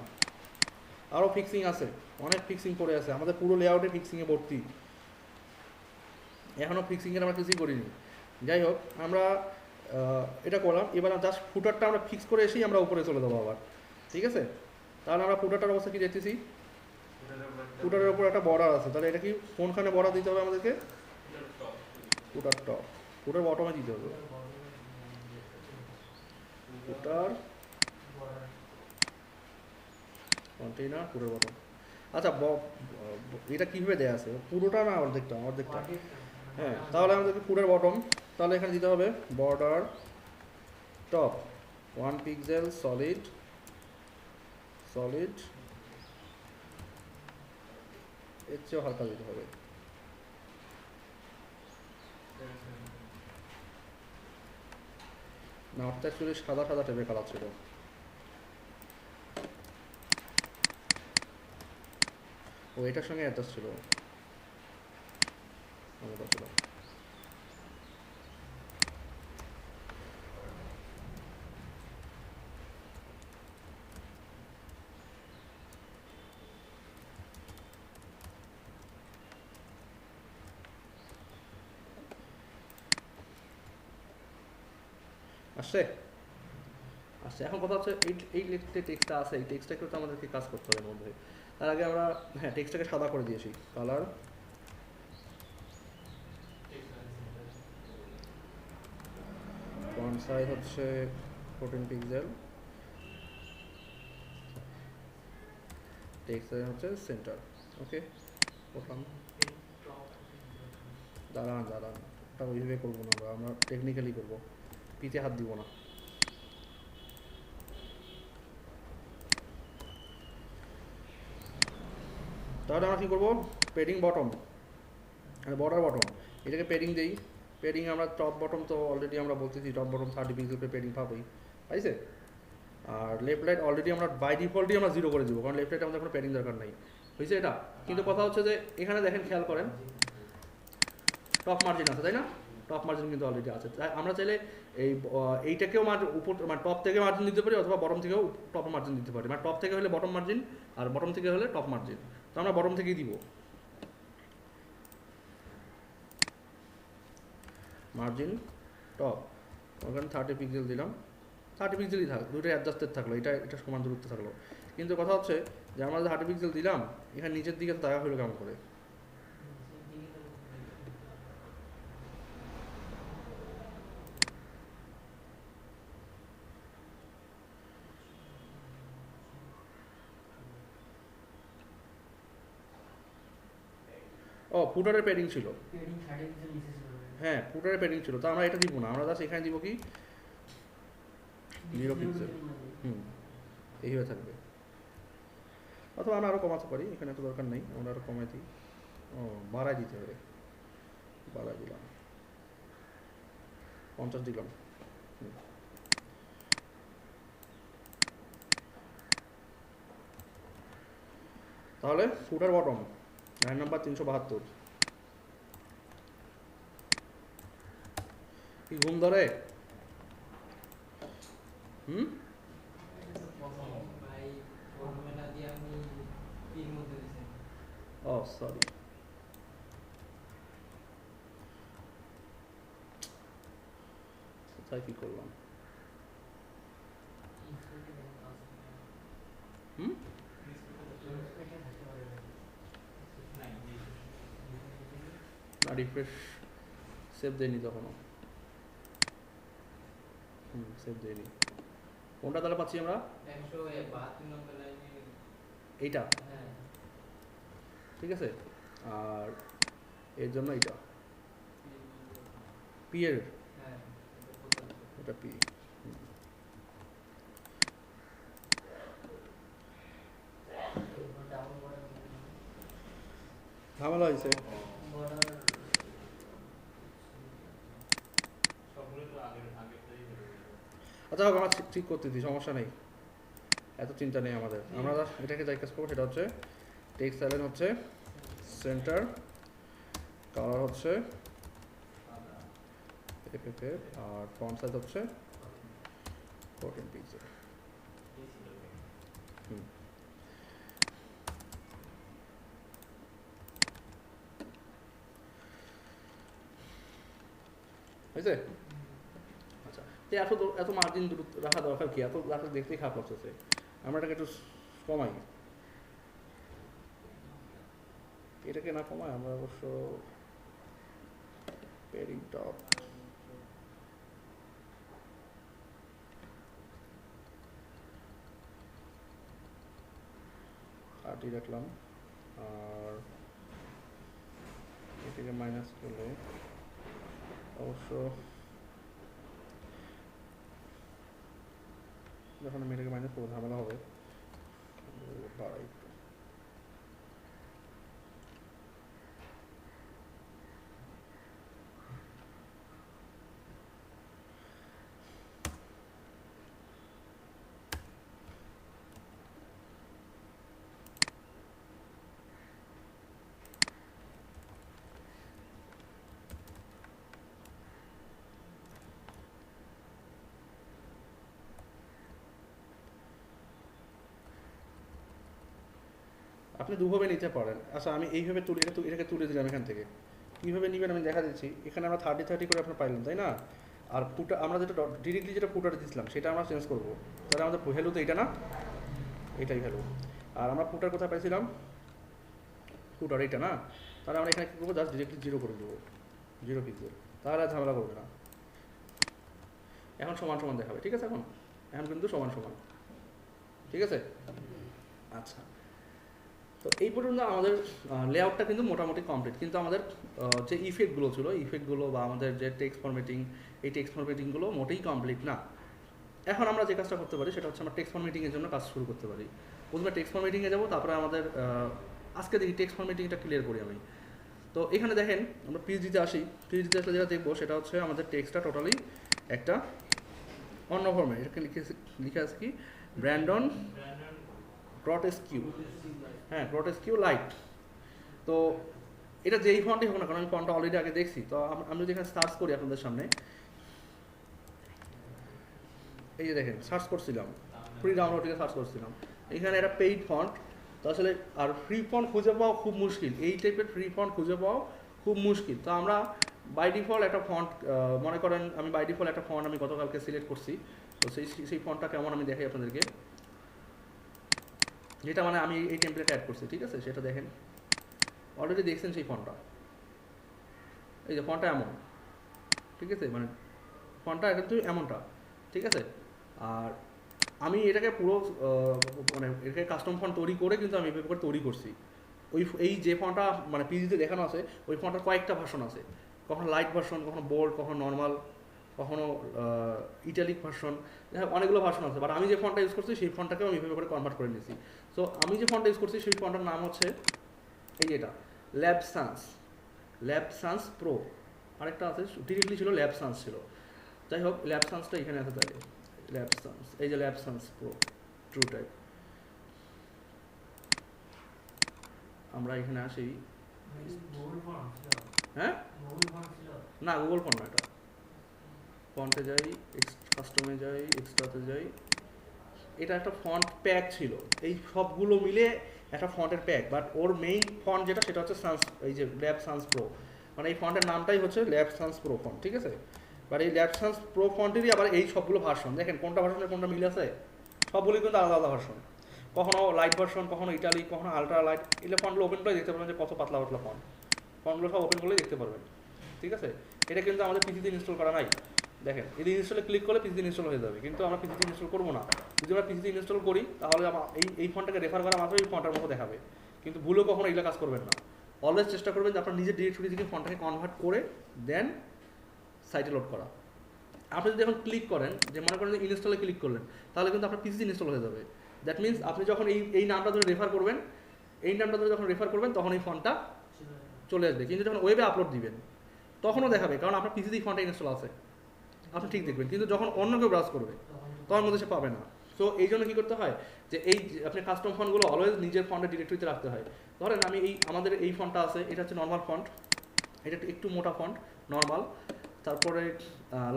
আরও ফিক্সিং আছে, অনেক ফিক্সিং করে আছে, আমাদের পুরো লেআউটে ফিক্সিংয়ে ভর্তি, এখনও ফিক্সিংয়ের আমরা কিছুই করিনি। যাই হোক, আমরা এটা করলাম। এবার জাস্ট ফুটারটা আমরা ফিক্স করে এসেই আমরা উপরে চলে যাবো আবার, ঠিক আছে? তাহলে আমরা ফুটারটার অবস্থা কি দেখতেছি, ফুটারের উপর একটা বর্ডার আছে, তাহলে এটা কি কোনখানে বর্ডার দিতে হবে আমাদেরকে? ফুটার টপ, ফুটার বটমে দিতে হবে, ফুটার কন্টেইনার ফুটার বটম। আচ্ছা এটা কীভাবে দেওয়া আছে? পুরোটা না অর্ধেকটা? হ্যাঁ, তাহলে আমাদেরকে ফুটার বটম, তাহলে এখানে দিতে হবে বর্ডার টপ 1 পিক্সেল সলিড এর চেয়েও হালকা দিতে হবে। না, অর্থাৎ অ্যাকচুয়ালি সাদা টাইপের কালার ছিল, ও এটার সঙ্গে অ্যাডজাস্ট ছিল, আমাদের ছিল। আসছে, এখন কথা হচ্ছে এই টেক্সটটা আছে, এই টেক্সটটা কিন্তু আমাদেরকে কাজ করতে হবে এর মধ্যে। তার আগে আমরা টেক্সটটাকে সাদা করে দিয়েছি, কালার ফন্ট সাইজ হচ্ছে 14 পিক্সেল, টেক্সট সাইজ হচ্ছে সেন্টার। ওকে, করলাম। দাঁড়ান ওটা ওইভাবে করবো না, আমরা টেকনিক্যালি করবো, পিঠে হাত দিব না। তাহলে আমরা কী করবো, পেডিং বটম, বর্ডার বটম, এটাকে পেডিং দিই। পেডিং আমরা টপ বটম তো অলরেডি আমরা বলতেছি টপ বটম 30 পিক্সেল পেডিং পাবোই, পাইছে। আর লেফট রাইট অলরেডি আমরা বাই ডিফল্টই আমরা 0 করে দিব, কারণ লেফট রাইট আমাদের কোনো পেডিং দরকার নাই, হয়েছে এটা। কিন্তু কথা হচ্ছে যে এখানে দেখেন, খেয়াল করেন টপ মার্জিন আছে, তাই না? টপ মার্জিন কিন্তু অলরেডি আছে। আমরা চাইলে এইটাকেও উপর মানে টপ থেকে মার্জিন দিতে পারি, অথবা বটম থেকেও টপ মার্জিন দিতে পারি। মানে টপ থেকে হলে বটম মার্জিন, আর বটম থেকে হলে টপ মার্জিন। তো আমরা বটম থেকেই দিব। মার্জিন টপ, ওখানে 30 পিক্সেল দিলাম, 30 পিক্সেলই থাকলো, দুটোই অ্যাডজাস্টেড থাকলো, এটা সমান দূরত্ব থাকলো। কিন্তু কথা হচ্ছে যে আমরা 30 পিক্সেল দিলাম, এখানে নিচের দিকে দেখা হলো কেমন করে? ও, ফুটারের প্যাডিং ছিল, হ্যাঁ ফুটারের প্যাডিং ছিল, তো আমরা এটা দিব না, আমরা জাস্ট এখানে দিব কি 0 পিক্সেল। এইভাবে থাকবে। অথবা আমরা আরও কমাতে পারি, এখানে তো দরকার নেই, আমরা আরও কমাই দিই। ও, বাড়াই দিতে হবে, বাড়াই দিলাম, 50 দিলাম। তাহলে ফুটার বটম লাইন নাম্বার 372। কি ঘুম ধরে? ও সরি, কোথায় কি করলাম? না, রিফ্রেশ সেভ দেয়নি তখনও। সেভ দেয়নি। কোনটা তাহলে পাচ্ছি আমরা? এইটা, ঠিক আছে। আর এর জন্য এইটা পি এর, এটা পি। ঝামেলা হয়েছে। আচ্ছা হোক, আমরা ঠিক করতেছি, সমস্যা নেই, এত চিন্তা নেই আমাদের। আমরা এটাকে যাই কাজ করবো সেটা হচ্ছে টেক্সট সাইলেন্স হচ্ছে সেন্টার, কালার হচ্ছে এফএফএফ, আর ফন্ট সাইজ হচ্ছে 14 পিক্সেল। হয়েছে? আচ্ছা, এত মার্জিন রাখা দরকার কি? এত রাখা দেখতেই খারাপ লাগতেছে, আমরা এটাকে একটু কমাই। এটাকে না কমাই আমরা অবশ্য পেডিং টপ আটি রাখলাম, আর এটাকে মাইনাস করলে অবশ্য যখন আমি এটাকে মাইনাস করবো ঝামেলা হবে, বাড়াই একটু। আপনি দুভাবে নিতে পারেন। আচ্ছা, আমি এইভাবে তুলে এটাকে তুলে দিলাম এখান থেকে, কীভাবে নেবেন আমি দেখা দিচ্ছি। এখানে আমরা 30 করে আপনার পাইলাম, তাই না? আর ফুটা আমরা যেটা ডিরেক্টলি যেটা ফুটারে দিচ্ছিলাম সেটা আমরা চেঞ্জ করবো, তাহলে আমাদের ভ্যালু তো এটা না, এটাই ভ্যালু। আর আমরা ফুটার কোথায় পাইছিলাম? ফুটার এইটা না, তাহলে আমরা এখানে কী করবো, জাস্ট ডিরেক্টলি 0 করে দেবো, 0 পিক্সেল, তাহলে আর ঝামেলা করবে না। এখন সমান সমান দেখাবে, ঠিক আছে? এখন এখন কিন্তু সমান সমান, ঠিক আছে? আচ্ছা, তো এই পর্যন্ত আমাদের লেআউটটা কিন্তু মোটামুটি কমপ্লিট, কিন্তু আমাদের যে ইফেক্টগুলো ছিল, ইফেক্টগুলো বা আমাদের যে টেক্সট ফরম্যাটিং, এই টেক্সট ফরম্যাটিংগুলো মোটেই কমপ্লিট না। এখন আমরা যে কাজটা করতে পারি সেটা হচ্ছে আমরা টেক্সট ফরম্যাটিংয়ের জন্য কাজ শুরু করতে পারি। প্রথমে টেক্সট ফরম্যাটিংয়ে যাবো, তারপরে আমাদের আজকে দেখি টেক্সট ফরম্যাটিংটা ক্লিয়ার করি আমি। তো এখানে দেখেন আমরা পিএইচডিতে আসি, পিএইচডিতে আসলে যেটা দেখবো সেটা হচ্ছে আমাদের টেক্সটটা টোটালি একটা অন্য ফর্মে, এটাকে লিখে আছে কি ব্র্যান্ডন গ্রটেস্কিউ, হ্যাঁ গ্রটেস্কিউ লাইট। তো এটা যেই ফন্টই হোক না কারণ আমি ফন্টটা অলরেডি আগে দেখছি। তো আমি যদি এখানে সার্চ করি আপনাদের সামনে, এই যে দেখেন সার্চ করছিলাম, ফ্রি ডাউনলোড থেকে সার্চ করছিলাম, এখানে একটা পেইড ফন্ট। তো আসলে আর ফ্রি ফন্ট খুঁজে পাওয়া খুব মুশকিল, এই টাইপের ফ্রি ফন্ট খুঁজে পাওয়া খুব মুশকিল। তো আমরা বাই ডিফল্ট একটা ফন্ট, মনে করেন আমি বাই ডিফল্ট একটা ফন্ট আমি গতকালকে সিলেক্ট করছি। তো সেই ফন্টটা কেমন আমি দেখাই আপনাদেরকে, যেটা মানে আমি এই টেমপ্লেটে অ্যাড করছি, ঠিক আছে? সেটা দেখেন, অলরেডি দেখছেন সেই ফন্টটা, এই যে ফন্টটা এমন, ঠিক আছে? মানে ফন্টটা কিন্তু এমনটা, ঠিক আছে? আর আমি এটাকে পুরো মানে এটাকে কাস্টম ফন্ট তৈরি করে কিন্তু আমি এভাবে করে তৈরি করছি। এই যে ফন্টটা মানে পিজিতে দেখানো আছে ওই ফন্টটার কয়েকটা ভার্সন আছে, কখনো লাইট ভার্সন, কখনো বোল্ড, কখনো নর্মাল, কখনো ইটালিক ভার্সন, অনেকগুলো ভার্সন আছে। বাট আমি যে ফন্টটা ইউজ করছি সেই ফন্টটাকেও আমি এভাবে করে কনভার্ট করে নিয়েছি। সো আমি যে ফন্টটা ইউজ করছি সেই ফন্টটার নাম হচ্ছে এই যেটা ল্যাব সান্স প্রো। আরেকটা আছে ডিরেক্টলি ছিল ল্যাব সান্স ছিল, যাই হোক ল্যাব সান্সটা এখানে আছে, তাই ল্যাব সান্স, এই যে lab Sans pro true type. আমরা এখানে আসি, হ্যাঁ না গুগল ফন্ট না, এটা ফন্টে যাই, কাস্টমে যাই, এক্সট্রাতে যাই, এটা একটা ফন্ট প্যাক ছিল, এই সবগুলো মিলে একটা ফন্টের pack. But or main font যেটা সেটা হচ্ছে সান্স, এই যে ল্যাব সান্স প্রো, মানে এই ফন্টের নামটাই হচ্ছে ল্যাব সান্স প্রো ফন্ট, ঠিক আছে? বাট এই ল্যাব সান্স প্রো ফন্টেরই আবার এই সবগুলো ভার্সন, দেখেন কোনটা ভার্সনে কোনটা মিল আছে, সবগুলোই কিন্তু আলাদা আলাদা ভার্সন, কখনো লাইট ভার্সন, কখনো ইটালিক, কখনো আলট্রা লাইট। এগুলো ফন্টগুলো ওপেন করে দেখতে পারবেন যে কত পাতলা পাতলা ফন্ট, ফন্টগুলো সব ওপেন করলেই দেখতে পারবেন, ঠিক আছে? এটা কিন্তু আমাদের পিসিতে ইনস্টল করা নাই, দেখেন এই ইনস্টলে ক্লিক করলে পিসিতে ইনস্টল হয়ে যাবে, কিন্তু আমরা পিসিতে ইনস্টল করবো না। যদি আমরা পিসিতে ইনস্টল করি তাহলে এই ফন্টটাকে রেফার করা মাত্র এই ফন্টের মতো দেখাবে, কিন্তু ভুলেও কখনো এগুলো কাজ করবেন না। অলওয়েজ চেষ্টা করবেন যে আপনার নিজের ডিরেক্টরি থেকে ফন্টটাকে কনভার্ট করে দেন সাইটে লোড করা। আপনি যদি এখন ক্লিক করেন, যে মনে করেন ইনস্টলে ক্লিক করলেন, তাহলে কিন্তু আপনার পিসিতে ইনস্টল হয়ে যাবে। দ্যাট মিনস আপনি যখন এই নামটা ধরে রেফার করবেন, এই নামটা ধরে যখন রেফার করবেন তখন এই ফন্টটা চলে আসবে। কিন্তু যখন ওয়েবে আপলোড দিবেন তখনও দেখাবে, কারণ আপনার পিসিতে ফন্টটা ইনস্টল আছে, আপনি ঠিক দেখবেন। কিন্তু যখন অন্য কেউ ব্রাউজ করবে তখন মধ্যে সে পাবে না। সো এই জন্য কী করতে হয় যে এই আপনি কাস্টম ফন্টগুলো অলওয়েজ নিজের ফন্টের ডিরেক্টরিতে রাখতে হয়। ধরেন আমি আমাদের এই ফন্টটা আছে, এটা হচ্ছে নর্মাল ফন্ট, এটা একটু মোটা ফন্ট নর্মাল। তারপরে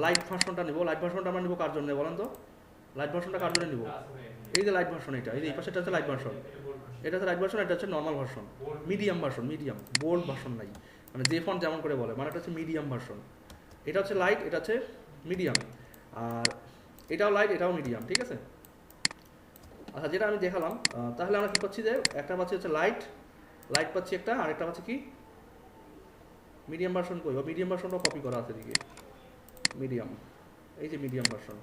লাইট ভার্সনটা নিব, লাইট ভার্সনটা আমরা নিব কার জন্য বলেন তো? লাইট ভার্সনটা কার জন্য নিব? এই যে লাইট ভার্সন, এটা এই পাশেটা হচ্ছে লাইট ভার্সন, এটা হচ্ছে লাইট ভার্সন, এটা হচ্ছে normal version, medium version, medium bold version নাই, মানে যে ফন্ট যেমন করে বলে, মানে এটা হচ্ছে মিডিয়াম ভার্সন। এটা হচ্ছে লাইট, এটা হচ্ছে মিডিয়াম, আর এটাও লাইট, এটাও মিডিয়াম, ঠিক আছে? আচ্ছা, যেটা আমি দেখালাম, তাহলে আমরা কী পাচ্ছি যে একটা পাচ্ছি হচ্ছে লাইট পাচ্ছি একটা, আর একটা পাচ্ছি কি মিডিয়াম ভার্সন। কই মিডিয়াম ভার্সনটা কপি করা আছে এদিকে, মিডিয়াম, এই যে মিডিয়াম ভার্সন।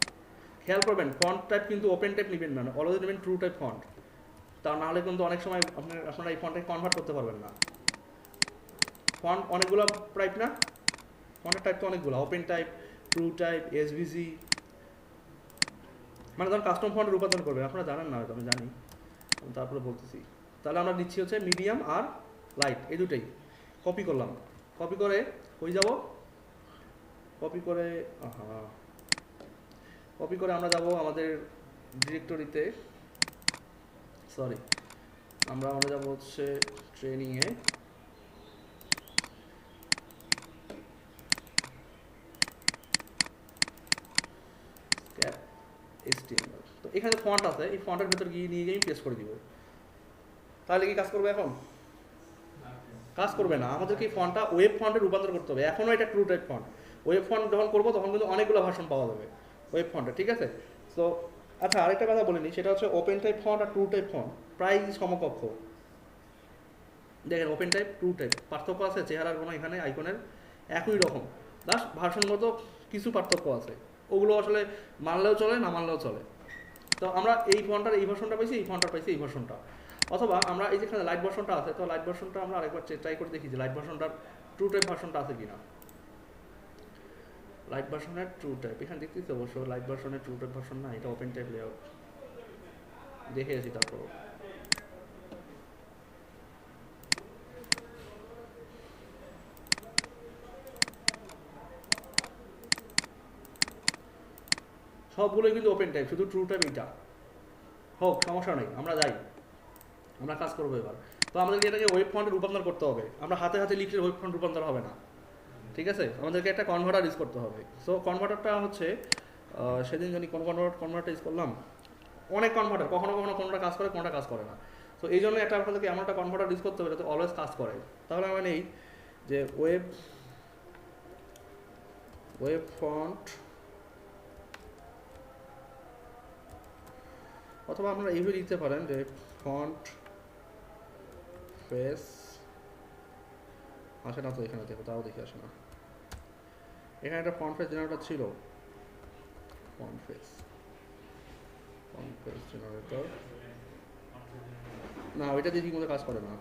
খেয়াল করবেন ফন্ট টাইপ কিন্তু ওপেন টাইপ নেবেন না, অলওয়েজ নেবেন ট্রু টাইপ ফন্ট, তা নাহলে কিন্তু অনেক সময় আপনারা এই ফন্টটাকে কনভার্ট করতে পারবেন না। ফন্ট অনেকগুলো টাইপ না, ফন্টের টাইপ তো অনেকগুলো, open type, true type, SVG, মানে ধরুন কাস্টম ফন্ট রূপান্তর করবে, আপনারা জানেন না হয়তো, আমি জানি, তারপরে বলতেছি। তাহলে আমরা নিচ্ছি হচ্ছে মিডিয়াম আর লাইট, এই দুটোই কপি করলাম। কপি করে হয়ে যাব, কপি করে আমরা যাব আমাদের ডিরেক্টরিতে, সরি আমরা যাব হচ্ছে ট্রেনিংয়ে, HTML। তো এখানে ফন্ট আছে, এই ফন্টের ভেতর গিয়ে নিয়ে গিয়ে পেস্ট করে দিব। তাহলে কি কাজ করবে? এখন কাজ করবে না, আমাদেরকে এই ফন্টটা ওয়েব ফন্টে রূপান্তর করতে হবে। এখনও এটা true type font, web font যখন করবো তখন কিন্তু অনেকগুলো ভার্সন পাওয়া যাবে ওয়েব ফন্টে, ঠিক আছে? তো আচ্ছা, আরেকটা কথা বলিনি, সেটা হচ্ছে ওপেন টাইপ ফন্ট আর ট্রু টাইপ ফন্ট প্রায় সমকক্ষ। দেখেন ওপেন টাইপ, ট্রু টাইপ পার্থক্য আছে, চেহারার কোনো এখানে আইকনের একই রকম, প্লাস ভার্সনগত কিছু পার্থক্য আছে, ওগুলো আসলে মানলেও চলে, না মানলেও চলে। তো আমরা এই ফন্টটার এই ভার্সনটা পাইছি, এই ফন্টটার পাইছি এই ভার্সনটা। অথবা আমরা এই যেখানে লাইট ভার্সনটা আছে, তো লাইট ভার্সনটা আমরা আরেকবার ট্রাই করে দেখি যে লাইট ভার্সনটার ট্রু টাইপ ভার্সনটা আছে কিনা। লাইট ভার্সনের ট্রু টাইপ এখানে দেখতেছি অবশ্য লাইট ভার্সনের ট্রু টাইপ ভার্সন না, এটা ওপেন টাইপ লেআউট দেখে আসি। তারপর সবগুলোই কিন্তু ওপেন টাইপ, শুধু ট্রু টাইপ এইটা হোক, সমস্যা নেই, আমরা যাই, আমরা কাজ করবো এবার। তো আমাদেরকে এটাকে ওয়েব ফন্টে রূপান্তর করতে হবে, আমরা হাতে হাতে লিখলে ওয়েব ফন্ট রূপান্তর হবে না, ঠিক আছে? আমাদেরকে একটা কনভার্টার ইউজ করতে হবে। সো কনভার্টারটা হচ্ছে সেদিন জানি কোন কনভার্টার ইউজ করলাম, অনেক কনভার্টার, কখনো কখনো কোনোটা কাজ করে কোনোটা কাজ করে না। তো এই জন্য একটা আপনাদেরকে এমন একটা কনভার্টার ইউজ করতে হবে যাতে অলওয়েজ কাজ করে। তাহলে আমরা নেই যে ওয়েব ফন্ট, অথবা আপনারা এইভাবে লিখতে পারেন যে ফন্ট ফেস, আসে না তো এখানে, দেখো তাও দেখে আসে না। এখানে একটা ফন্ট ফেস জেনারেটর ছিল, ফন্ট ফেস জেনারেটর, না ওইটা দিয়ে ঠিকমতো কাজ করে না।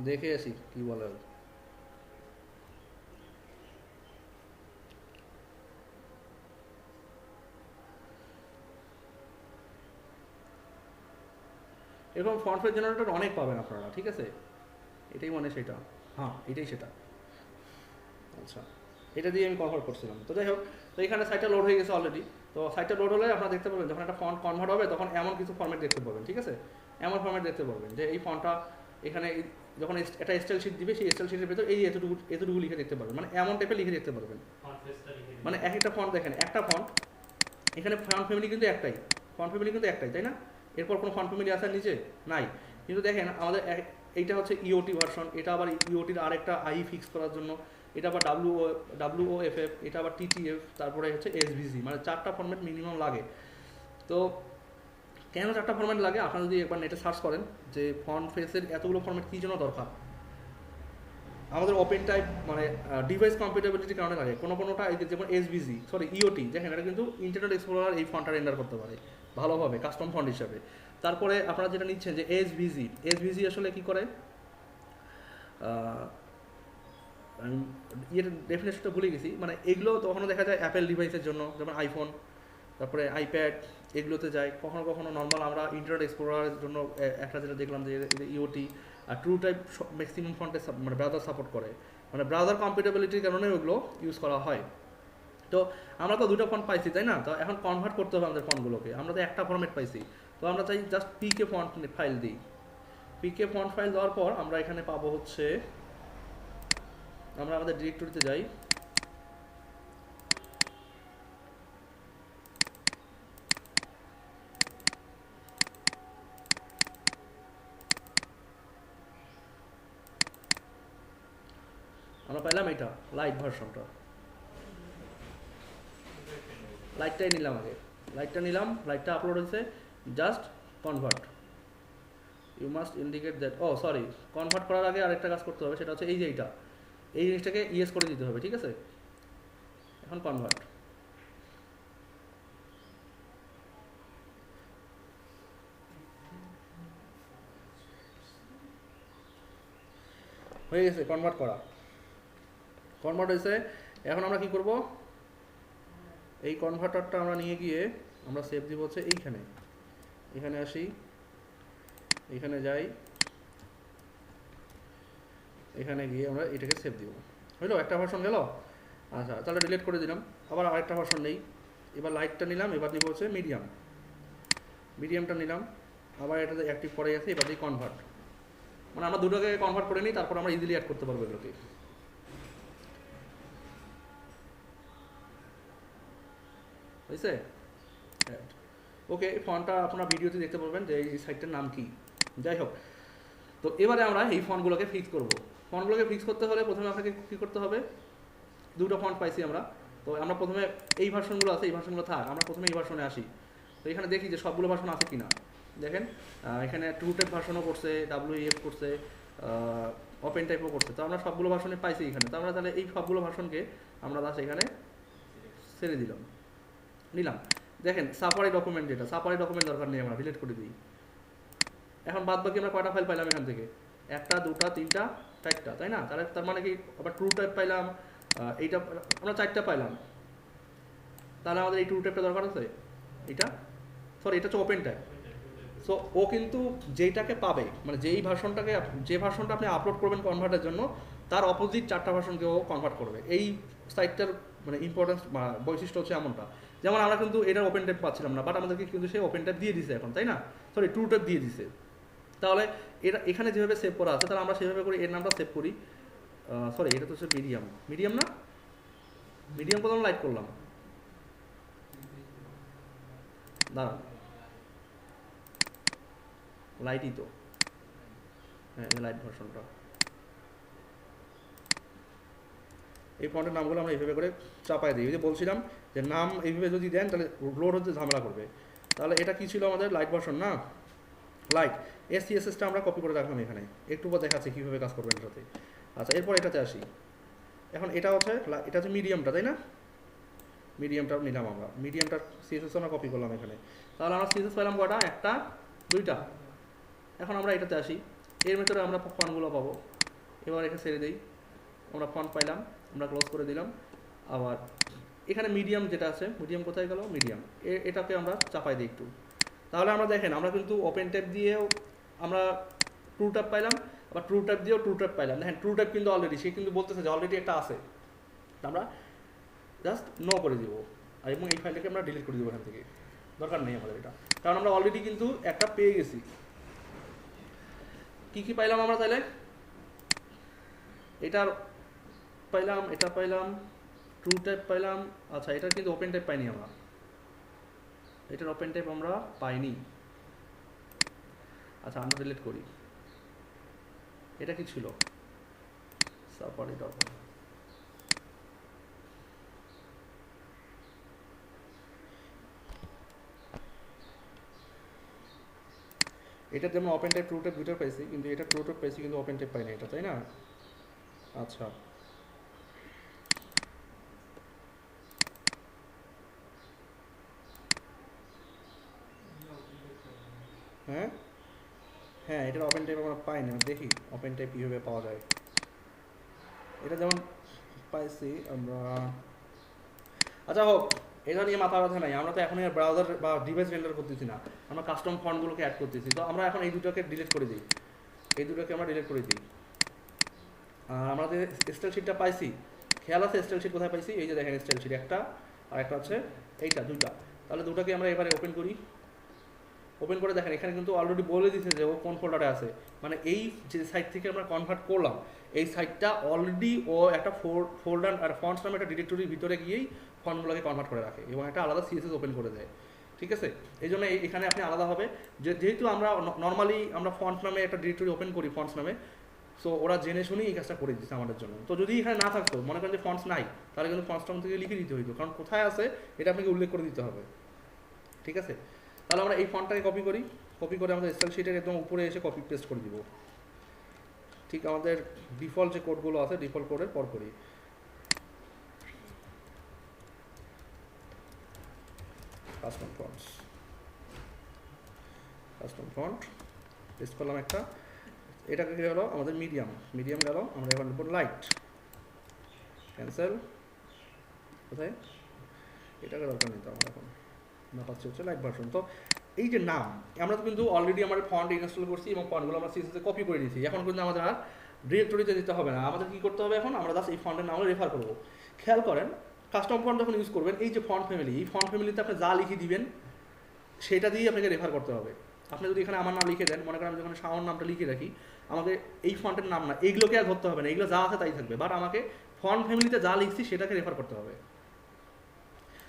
দেখে আসি কি বলে। এরকম ফন্ট ফেস জেনারেটর অনেক পাবেন আপনারা, ঠিক আছে? এটাই মানে সেটা, হ্যাঁ এটাই সেটা। আচ্ছা, এটা দিয়ে আমি কনভার্ট করছিলাম। তো যাই হোক, তো এখানে সাইটটা লোড হয়ে গেছে অলরেডি। তো সাইটটা লোড হলে আপনারা দেখতে পাবেন যখন একটা ফন্ট কনভার্ট হবে তখন এমন কিছু ফরম্যাট দেখতে পাবেন, ঠিক আছে? এমন ফরম্যাট দেখতে পাবেন যে এই ফন্টটা এখানে যখন একটা স্টাইল শিট দিবে, সেই স্টাইল শিটের ভেতর এই এতটুকু লিখে দেখতে পারবেন, মানে এমন টাইপের লিখে দেখতে পারবেন। মানে এক একটা ফন্ট দেখেন, একটা ফন্ট এখানে ফন্ট ফ্যামিলি কিন্তু একটাই, ফন্ট ফ্যামিলি কিন্তু একটাই, তাই না? এরপর কোনো ফন্ট ফ্যামিলি আসার নিচে নাই। কিন্তু দেখেন আমাদের এইটা হচ্ছে ইওটি ভার্সন, এটা আবার ইওটির আরেকটা আই ফিক্স করার জন্য, এটা আবার WOFF, এটা আবার TTF, তারপরে হচ্ছে SVG, মানে 4টা ফরম্যাট মিনিমাম লাগে। তো কেন 4টা ফরম্যাট লাগে আপনারা যদি একবার নেটে সার্চ করেন যে ফন্ট ফেসের এতগুলো ফরম্যাট কী জন্য দরকার, আমাদের ওপেন টাইপ মানে ডিভাইস কম্পিটেবিলিটির কারণে লাগে। কোনোটা যেমন ইওটি, দেখেন এটা কিন্তু ইন্টারনেট এক্সপ্লোরার এই ফন্টটা রেন্ডার করতে পারে ভালোভাবে কাস্টম ফন্ট হিসাবে। তারপরে আপনারা যেটা নিচ্ছেন যে SVG আসলে কি করে, আমি ইয়ের ডেফিনেশনটা ভুলে গেছি। মানে এগুলো কখনো দেখা যায় অ্যাপেল ডিভাইসের জন্য, যেমন আইফোন, তারপরে আইপ্যাড, এগুলোতে যায়। কখনো কখনো নর্মাল আমরা ইন্টারনেট এক্সপ্লোরারের জন্য একটা যেটা দেখলাম যে ইওটি আর ট্রু টাইপ ম্যাক্সিমাম ফন্টে মানে ব্রাউজার সাপোর্ট করে, মানে ব্রাউজার কম্পিটেবিলিটির কারণে ওগুলো ইউজ করা হয়। তো আমরা তো দুটো ফন্ট পাইছি, তাই না? তো এখন কনভার্ট করতে হবে আমাদের ফন্টগুলোকে, আমরা তো একটা ফরম্যাট পাইছি, তো আমরা চাই জাস্ট পিকে ফন্ট ফাইল দিই। পিকে ফন্ট ফাইল দেওয়ার পর আমরা এখানে পাবো হচ্ছে, আমরা আমাদের ডিরেক্টরিতে যাই, আমরা পাইলাম এটা লাইট ভার্সনটা, লাইটটাই নিলাম আগে, লাইটটা নিলাম, লাইটটা আপলোড হয়েছে, just convert, you must indicate that, oh sorry, convert করার আগে আরেকটা কাজ করতে হবে, সেটা হচ্ছে এই যে এইটা, এই জিনিসটাকে ইয়েস করে দিতে হবে, ঠিক আছে? এখন কনভার্ট হয়ে গেছে, কনভার্ট হয়েছে। এখন আমরা কি করব, এই কনভার্টারটা আমরা নিয়ে গিয়ে আমরা সেভ দিব হচ্ছে এইখানে, এখানে আসি, এখানে যাই, এখানে গিয়ে আমরা এটাকে সেভ দিব। হইলো, একটা ভার্সন গেল। আচ্ছা, তাহলে ডিলিট করে দিলাম, আবার আরেকটা ভার্সন নেই। এবার লাইটটা নিলাম, এবার নিব হচ্ছে মিডিয়ামটা নিলাম, আবার এটাতে অ্যাক্টিভ করে আছে, এবার দিয়ে কনভার্ট, মানে আমরা দুটোকে কনভার্ট করে নিই, তারপর আমরা ইজিলি অ্যাড করতে পারবো এগুলোকে। হয়েছে? ওকে, ফন্টটা আপনারা ভিডিওতে দেখতে পারবেন যে এই সাইটটার নাম কি। যাই হোক, তো এবারে আমরা এই ফন্টগুলোকে ফিক্স করব। ফন্টগুলোকে ফিক্স করতে হলে প্রথমে আপনাকে কী করতে হবে, দুটো ফন্ট পাইছি আমরা, তো আমরা প্রথমে এই ভার্সনগুলো আছে, এই ভার্সনগুলো থাক, আমরা প্রথমে এই ভার্সনে আসি। তো এখানে দেখি যে সবগুলো ভার্সন আছে কিনা। দেখেন এখানে ট্রু টাইপ ভার্সনও করছে, WEF করছে, ওপেন টাইপও করছে। তো আমরা সবগুলো ভার্সনে পাইছি এখানে। তো আমরা তাহলে এই সবগুলো ভার্সনকে আমরা জাস্ট এখানে ছেড়ে দিলাম, নিলাম। দেখেন সাফারি ডকুমেন্ট, যেটা সাফারি ডকুমেন্ট দরকার নেই, আমরা ডিলিট করে দিই। এখন বাদ বাকি আমরা কয়টা ফাইল পাইলাম এখান থেকে? একটা, দুটা, তিনটা, চারটা, তাই না? তাহলে তার মানে কি আবার ট্রু টাইপ পাইলাম, এইটা আমরা চারটা পাইলাম। তাহলে আমাদের এই ট্রু টাইপটা দরকার আছে, এটা সরি এটা হচ্ছে ওপেন টাইপ। সো ও কিন্তু যেইটাকে পাবে, মানে যেই ভার্সনটাকে, যে ভার্সনটা আপনি আপলোড করবেন কনভার্টের জন্য, তার অপোজিট চারটা ভার্সনকে ও কনভার্ট করবে। এই সাইটটার মানে ইম্পর্টেন্স বৈশিষ্ট্য হচ্ছে এমনটা। যেমন আমরা কিন্তু এটার ওপেন টাইপ পাচ্ছিলাম না, বাট আমাদেরকে কিন্তু সে ওপেন টাইপ দিয়ে দিছে এখন, তাই না? সরি ট্রু টাইপ দিয়ে দিছে। তাহলে এটা এখানে যেভাবে সেভ করা আছে, তাহলে আমরা সেভাবে করে এর নামটা সেভ করি। সরি এটা তো হচ্ছে মিডিয়াম, মিডিয়াম না, মিডিয়াম কত লাইট করলাম, দাঁড়ান লাইটই তো, হ্যাঁ লাইট ভার্সনটা। এই ফন্টের নামগুলো আমরা এইভাবে করে চাপাই দিই। যে বলছিলাম যে নাম এইভাবে যদি দেন তাহলে লোড হতে ঝামেলা করবে। তাহলে এটা কি ছিল আমাদের? লাইট ভার্সন না, লাইট। এসসিএসএসটা আমরা কপি করে রাখলাম এখানে, একটু পর দেখাচ্ছি কীভাবে কাজ করবেন এটাতে। আচ্ছা এরপর এটাতে আসি। এখন এটা হচ্ছে মিডিয়ামটা, তাই না? মিডিয়ামটা নিলাম আমরা, মিডিয়ামটার সিএসএস আমরা কপি করলাম এখানে। তাহলে আমরা সিএসএস পেলাম কটা? একটা, দুইটা। এখন আমরা এটাতে আসি, এর ভেতরে আমরা ফন্টগুলো পাবো। এবার এখানে ছেড়ে দিই, আমরা ফন্ট পাইলাম, আমরা ক্লোজ করে দিলাম। আবার এখানে মিডিয়াম যেটা আছে, মিডিয়াম কোথায় গেল? মিডিয়াম, এটাকে আমরা চাপাই দিই একটু। তাহলে আমরা দেখেন আমরা কিন্তু ওপেন ট্যাব দিয়েও আমরা ট্রু ট্যাব পাইলাম, আবার ট্রু ট্যাব দিয়েও ট্রু ট্যাব পাইলাম। দেখেন ট্রু ট্যাব কিন্তু অলরেডি, সে কিন্তু বলতেছে যে অলরেডি একটা আছে, আমরা জাস্ট নো করে দিব, আর এবং এই ফাইলটাকে আমরা ডিলিট করে দিব এখান থেকে, দরকার নেই আমাদের এটা, কারণ আমরা অলরেডি কিন্তু একটা পেয়ে গেছি। কি কি পাইলাম আমরা তাহলে? এটার পাইলাম, এটা পাইলাম, ট্রু টাইপ পাইলাম। আচ্ছা এটার কিন্তু ওপেন টাইপ পাইনি আমরা, এটার ওপেন টাইপ আমরা পাইনি। আচ্ছা আমরা ডিলিট করি। এটা কি ছিল? সাফারি ডট, এটার যেমন ওপেন টাইপ ট্রু টাইপ দুটো পাইছি, কিন্তু এটা ট্রু টাইপ পাইছি কিন্তু ওপেন টাইপ পাইনি এটা, তাই না? আচ্ছা হ্যাঁ হ্যাঁ, এটার ওপেন টাইপ আমরা পাইনি। দেখি ওপেন টাইপ কীভাবে পাওয়া যায়। এটা যেমন পাইছি আমরা, আচ্ছা হোক, এটা নিয়ে মাথা ব্যথা নাই। আমরা তো এখন ব্রাউজার বা ডিভাইস রেন্ডার করতেছি না, আমরা কাস্টম ফন্টগুলোকে অ্যাড করতেছি। তো আমরা এখন এই দুটোকে ডিলিট করে দিই, এই দুটোকে আমরা ডিলিট করে দিই। আর আমরা যে স্টাইল শিটটা পাইছি, খেয়াল আছে স্টাইল শিট কোথায় পাইছি? এই যে দেখেন স্টাইল শিট একটা, আর একটা হচ্ছে এইটা, দুইটা। তাহলে দুটাকে আমরা এবারে ওপেন করি। ওপেন করে দেখেন এখানে কিন্তু অলরেডি বলে দিচ্ছে যে ও কোন ফোল্ডারে আছে। মানে এই যে সাইট থেকে আমরা কনভার্ট করলাম, এই সাইটটা অলরেডি ও একটা ফোল্ডার আর ফন্টস নামে একটা ডিরেক্টরির ভিতরে গিয়েই ফন্টগুলোকে কনভার্ট করে রাখে এবং একটা আলাদা সিএসএস ওপেন করে দেয়। ঠিক আছে, এই জন্য এখানে আপনি আলাদা হবে, যেহেতু আমরা নর্মালি আমরা ফন্ট নামে একটা ডিরেক্টরি ওপেন করি ফন্টস নামে, সো ওরা জেনে শুনেই এই কাজটা করে দিচ্ছে আমাদের জন্য। তো যদি এখানে না থাকতো, মনে করেন যে ফন্টস নাই, তাহলে কিন্তু ফন্টস নাম থেকে লিখে দিতে হইতো, কারণ কোথায় আছে এটা আপনাকে উল্লেখ করে দিতে হবে। ঠিক আছে, তাহলে আমরা এই ফন্টটাকে কপি করি, কপি করে আমাদের এক্সেল শিটের একদম উপরে এসে কপি পেস্ট করে দিব। ঠিক আমাদের ডিফল্ট যে কোডগুলো আছে, ডিফল্ট কোডের পর করি। Custom fonts, custom font paste করলাম একটা। এটাকে কি হলো? আমাদের মিডিয়াম, মিডিয়াম গেল। আমরা এখন লিখব লাইট, ক্যান্সেল। কোথায়? এটাকে দরকার নেই তো আমার এখন, না পাচ্ছি হচ্ছে লাইট ভার্সন। তো এই যে নাম, আমরা তো কিন্তু অলরেডি আমাদের ফন্ট ইনস্টল করছি এবং ফন্টগুলো আমরা সিএসএসে কপি করে দিয়েছি। এখন কিন্তু আমাদের আর ডিরেক্টরিতে দিতে হবে না। আমাদের কি করতে হবে এখন? আমরা জাস্ট এই ফন্টের নাম রেফার করবো। খেয়াল করেন, কাস্টম ফন্ট যখন ইউজ করবেন, এই যে ফন্ট ফ্যামিলি, এই ফন্ট ফ্যামিলিতে আপনি যা লিখে দিবেন সেটা দিয়েই আপনাকে রেফার করতে হবে। আপনি যদি এখানে আমার নাম লিখে দেন, মনে করেন আমি যখন শাওন নামটা লিখে রাখি, আমাকে এই ফন্টের নাম না, এইগুলোকে আর ধরতে হবে না, এগুলো যা আছে তাই থাকবে, বাট আমাকে ফন্ট ফ্যামিলিতে যা লিখছি সেটাকে রেফার করতে হবে।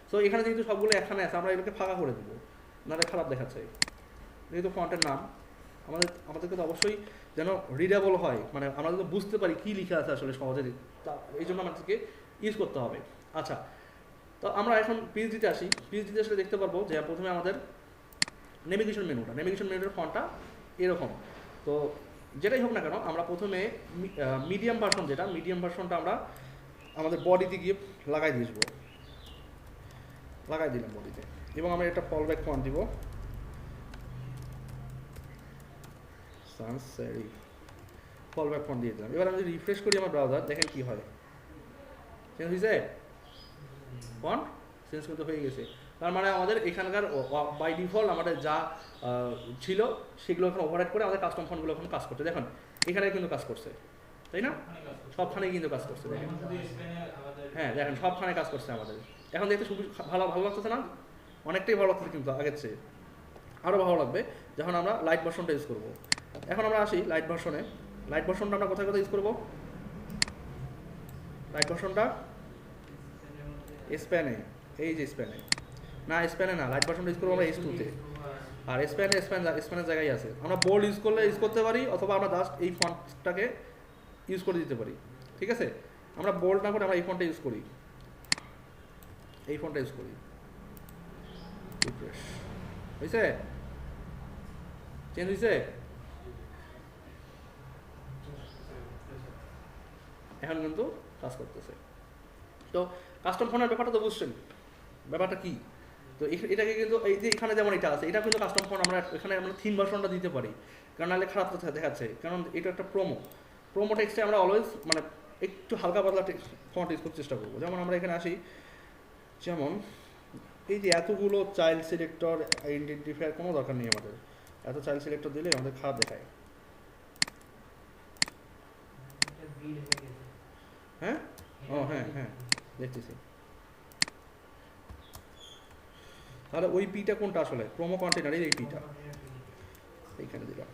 সো এখানে যেহেতু সবগুলো এখানে আছে, আমরা এগুলোকে ফাঁকা করে দেবো, নাহলে খারাপ দেখাচ্ছে। যেহেতু ফন্টের নাম, আমাদেরকে তো অবশ্যই যেন রিডেবল হয়, মানে আমরা যদি বুঝতে পারি কী লেখা আছে আসলে সহজে, এই জন্য আমাদেরকে ইউজ করতে হবে। আচ্ছা, তো আমরা এখন পিএইচডিতে আসি। পিএইচডিতে আসলে দেখতে পারবো যে প্রথমে আমাদের নেভিগেশন মেনুটা, নেভিগেশন মেনুর ফন্টটা এরকম। তো যেটাই হোক না কেন আমরা প্রথমে মিডিয়াম ভার্সন, যেটা মিডিয়াম ভার্সনটা আমরা আমাদের বডিতে গিয়ে লাগাই দিয়েছবো, লাগাই দিলাম বডিতে, এবং আমরা একটা ফলব্যাক ফন্ট দিব সানস সেরিফ, ফলব্যাক ফন্ট দিয়ে দিলাম। এবার আমি যদি রিফ্রেশ করি আমার ব্রাউজার, দেখেন কি হয়, চেঞ্জ হয়েছে, ফন্ট চেঞ্জ করতে হয়ে গেছে। তার মানে আমাদের এখানকার বাই ডিফল্ট আমাদের যা ছিল সেগুলো এখন ওভাররাইড করে আমাদের কাস্টম ফন্টগুলো এখন কাজ করছে। দেখুন এখানে কিন্তু কাজ করছে, তাই না? সবখানে কিন্তু কাজ করছে, দেখেন। হ্যাঁ দেখেন সবখানে কাজ করছে আমাদের। এখন দেখতে খুবই ভালো লাগতেছে না? অনেকটাই ভালো লাগতেছে কিন্তু আগের চেয়ে। আরও ভালো লাগবে যখন আমরা লাইট ভার্সনটা ইউজ করবো। এখন আমরা আসি লাইট ভার্সনে। লাইট ভার্সনটা আমরা কোথায় কোথায় ইউজ করবো? লাইট ভার্সনটা স্প্যানে, এই যে স্প্যানে, না স্প্যানে না, লাইট ভার্সনটা ইউজ করবো আমরা S2-তে। আর স্প্যানের জায়গায় আছে। আমরা বোল্ড ইউজ করলে ইউজ করতে পারি, অথবা আমরা জাস্ট এই ফন্টটাকে ইউজ করে দিতে পারি, ঠিক আছে? আমরা বোল্ড না করে আমরা এই ফন্টটা ইউজ করি, এই ফন্টটা ইউজ করি। রিফ্রেশ হয়েছে? চেঞ্জ হয়েছে? এখন কিন্তু কাজ করতেছে। তো কাস্টম ফন্টের ব্যাপারটা তো বুঝছেন, ব্যাপারটা কি? তো এটাকে কিন্তু এই যে এখানে যেমন এটা আছে, এটা কিন্তু কাস্টম ফন্ট আমরা এখানে আমরা থিম ভার্সনটা দিতে পারি, কারণ নাহলে খারাপ তো দেখাচ্ছে। কারণ এটা একটা প্রোমো টেক্সটে আমরা অলওয়েজ মানে একটু হালকা পাতলা ফন্ট ইউজ করতে চেষ্টা করবো। যেমন আমরা এখানে আসি, যেমন এই যে এতগুলো চাইল্ড সিলেক্টর আইডেন্টিফায়ার কোনো দরকার নেই আমাদের, এত চাইল্ড সিলেক্টর দিলে আমাদের খারাপ দেখায়। হ্যাঁ ও হ্যাঁ হ্যাঁ দেখতেছি। তাহলে ওই পিটা কোনটা আসলে? প্রোমো কন্টেনার, এই পিটা এইখানে দিলাম।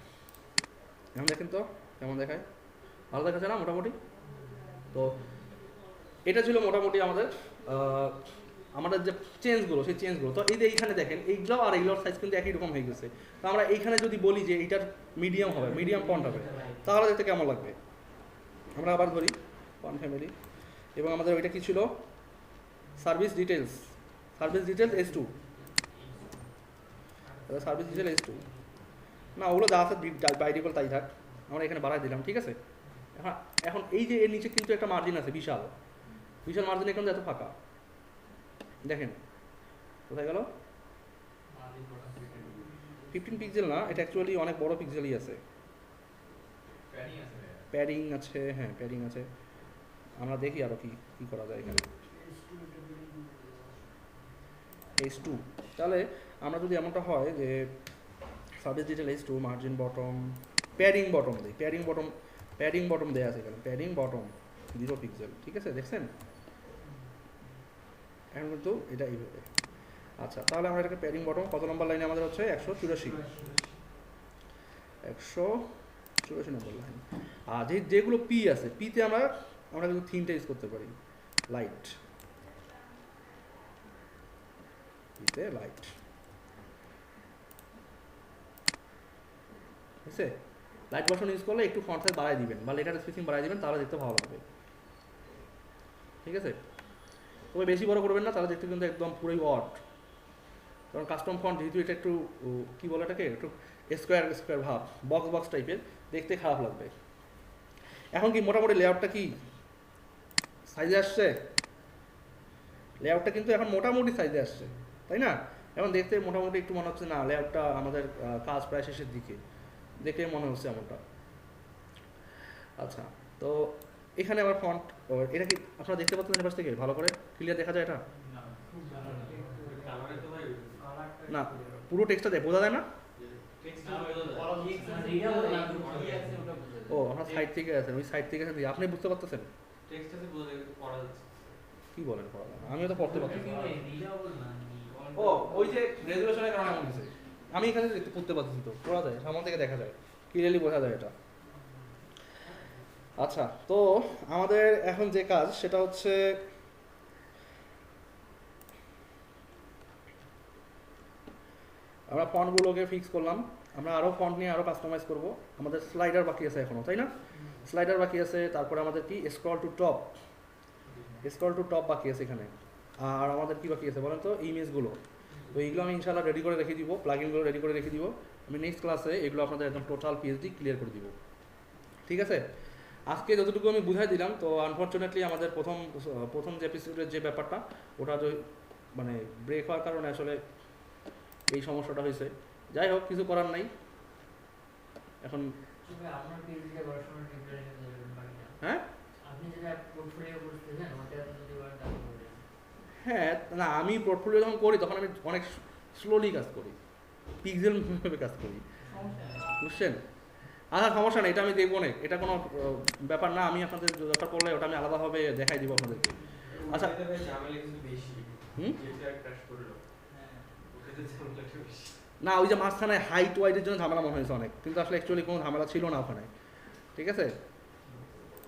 এখন দেখেন তো কেমন দেখায়, ভালো দেখাচ্ছে না মোটামুটি? তো এটা ছিল মোটামুটি আমাদের যে চেঞ্জগুলো, সেই চেঞ্জগুলো। তো এই যে এইখানে দেখেন এইগুলো আর এইগুলোর সাইজ কিন্তু একই রকম হয়ে গেছে। তো আমরা এইখানে যদি বলি যে এইটার মিডিয়াম হবে, মিডিয়াম ফন্ট হবে, তাহলে দেখতে কেমন লাগবে? আমরা আবার ধরি ফন্ট ফ্যামিলি, এবং আমাদের ওইটা কি ছিল? Service details S2, service detail S2 না, ওগুলো যা আছে বাই ডিফল্ট তাই থাক, আমরা এখানে বাড়াই দিলাম, ঠিক আছে? এখন এই যে এর নিচে কিন্তু একটা মার্জিন আছে, বিশাল মার্জিন, এখন এত ফাঁকা দেখেন কোথায় গেল? 15 পিক্সেল না, এটা অ্যাকচুয়ালি অনেক বড় পিক্সেলই আছে। প্যাডিং আছে, হ্যাঁ প্যাডিং আছে। আমরা দেখি আরো কি করা যায় এখানে। S2, তাহলে আমরা যদি এমনটা হয় যে service detail S2 margin bottom, padding bottom দিই, প্যাডিং বটম দেয়া আছে এখানে, প্যাডিং বটম 0 পিক্সেল, ঠিক আছে? দেখছেন এখন কিন্তু এটা এইভাবে। আচ্ছা তাহলে আমরা এটাকে প্যাডিং বটম, কত নম্বর লাইনে আমাদের হচ্ছে? 184 নম্বর লাইন। আর যেগুলো পি আছে, পিতে আমরা কিন্তু থিমটা ইউজ করতে পারি, লাইট, পিতে লাইট, ঠিক আছে? লাইট ভার্সন ইউজ করলে একটু ফন্ট সাইজ বাড়াই দিবেন বা লেটার স্পেসিং বাড়াই দিবেন, তাহলে দেখতে ভালো লাগবে, ঠিক আছে? তবে বেশি বড় করবেন না, তাহলে দেখতে কিন্তু একদম পুরোই অড। কারণ কাস্টম ফন্ট যেহেতু এটা একটু কি বলে এটাকে, একটু স্কোয়ার ভাব, বক্স টাইপের, দেখতে খারাপ লাগবে। এখন কি মোটামুটি লেআউটটা কি সাইজে আসছে? লেআউটটা কিন্তু এখন মোটামুটি সাইজে আসছে, তাই না? এখন দেখতে মোটামুটি একটু মনে হচ্ছে না লেআউটটা আমাদের কাজ প্রায় শেষের দিকে, দেখে মনে হচ্ছে এমনটা। আচ্ছা তো এখানে আবার ফন্ট, এটা কি আপনারা দেখতে পাচ্ছেন এর পাশ থেকে ভালো করে ক্লিয়ার দেখা যায়? এটা না, পুরো টেক্সটটা বোঝা যায় না? ও আপনার সাইড থেকে আছেন, ওই সাইড থেকে আছেন, আপনি বুঝতে পারতেছেন? কি বলেন পড়া যায় না? আমিও তো পড়তে পারতেছি। ও ওই যে রেজুলেশনের কারণে এমন হয়েছে, আমি এখানে পড়তে পারতেছি, তো পড়া যায়, সামনে থেকে দেখা যায়, ক্লিয়ারলি বোঝা যায় এটা। আচ্ছা তো আমাদের এখন যে কাজ সেটা হচ্ছে আমরা ফন্টগুলোকে ফিক্স করলাম, আমরা আরও ফন্ট নিয়ে আরও কাস্টমাইজ করব। আমাদের স্লাইডার বাকি আছে এখনও, তাই না? স্লাইডার বাকি আছে, তারপরে আমাদের কি স্ক্রল টু টপ বাকি আছে এখানে। আর আমাদের কি বাকি আছে বলেন তো? ইমেজগুলো। তো এইগুলো আমি ইনশাআল্লাহ রেডি করে রেখে দিব, প্লাগইনগুলো রেডি করে রেখে দিব। আমি নেক্সট ক্লাসে এগুলো আপনাদের একদম টোটাল PhD ক্লিয়ার করে দিব। ঠিক আছে, আজকে যতটুকু আমি বুঝাই দিলাম, তো আনফরচুনেটলি আমাদের প্রথম যে এপিসোডের যে ব্যাপারটা ওটা মানে ব্রেক হওয়ার কারণে আসলে এই সমস্যাটা হয়েছে। যাই হোক, কিছু করার নাই এখন। তবে আপনার পিএইচডি করার সময় প্রিপারেশন নেবেন বাকিটা। হ্যাঁ আপনি যেটা পোর্টফোলিও করতেছেন ওটা যদি করেন তাহলে হবে। হ্যাঁ, না আমি পোর্টফোলিও যখন করি তখন আমি অনেক স্লোলি কাজ করি, পিক্সেল ভাবে কাজ করি, সমস্যা নেই। বুঝছেন? আচ্ছা সমস্যা নেই, এটা আমি দেখবো না, এটা কোনো ব্যাপার না, আমি আপনাদের দরকার পড়লে ওটা আমি আলাদাভাবে দেখাই দিব আপনাদেরকে। আচ্ছা। ওটাতে ভাই ঝামেলা কিন্তু বেশি। হুম? যেটা ক্র্যাশ করলো হ্যাঁ। ওটাতে ঝামেলাটা বেশি। না ওই যে মাঝখানে হাইট ওয়াইডের জন্য ঝামেলা মনে হয়েছে অনেক, কিন্তু আসলে অ্যাকচুয়ালি কোনো ঝামেলা ছিল না ওখানে, ঠিক আছে।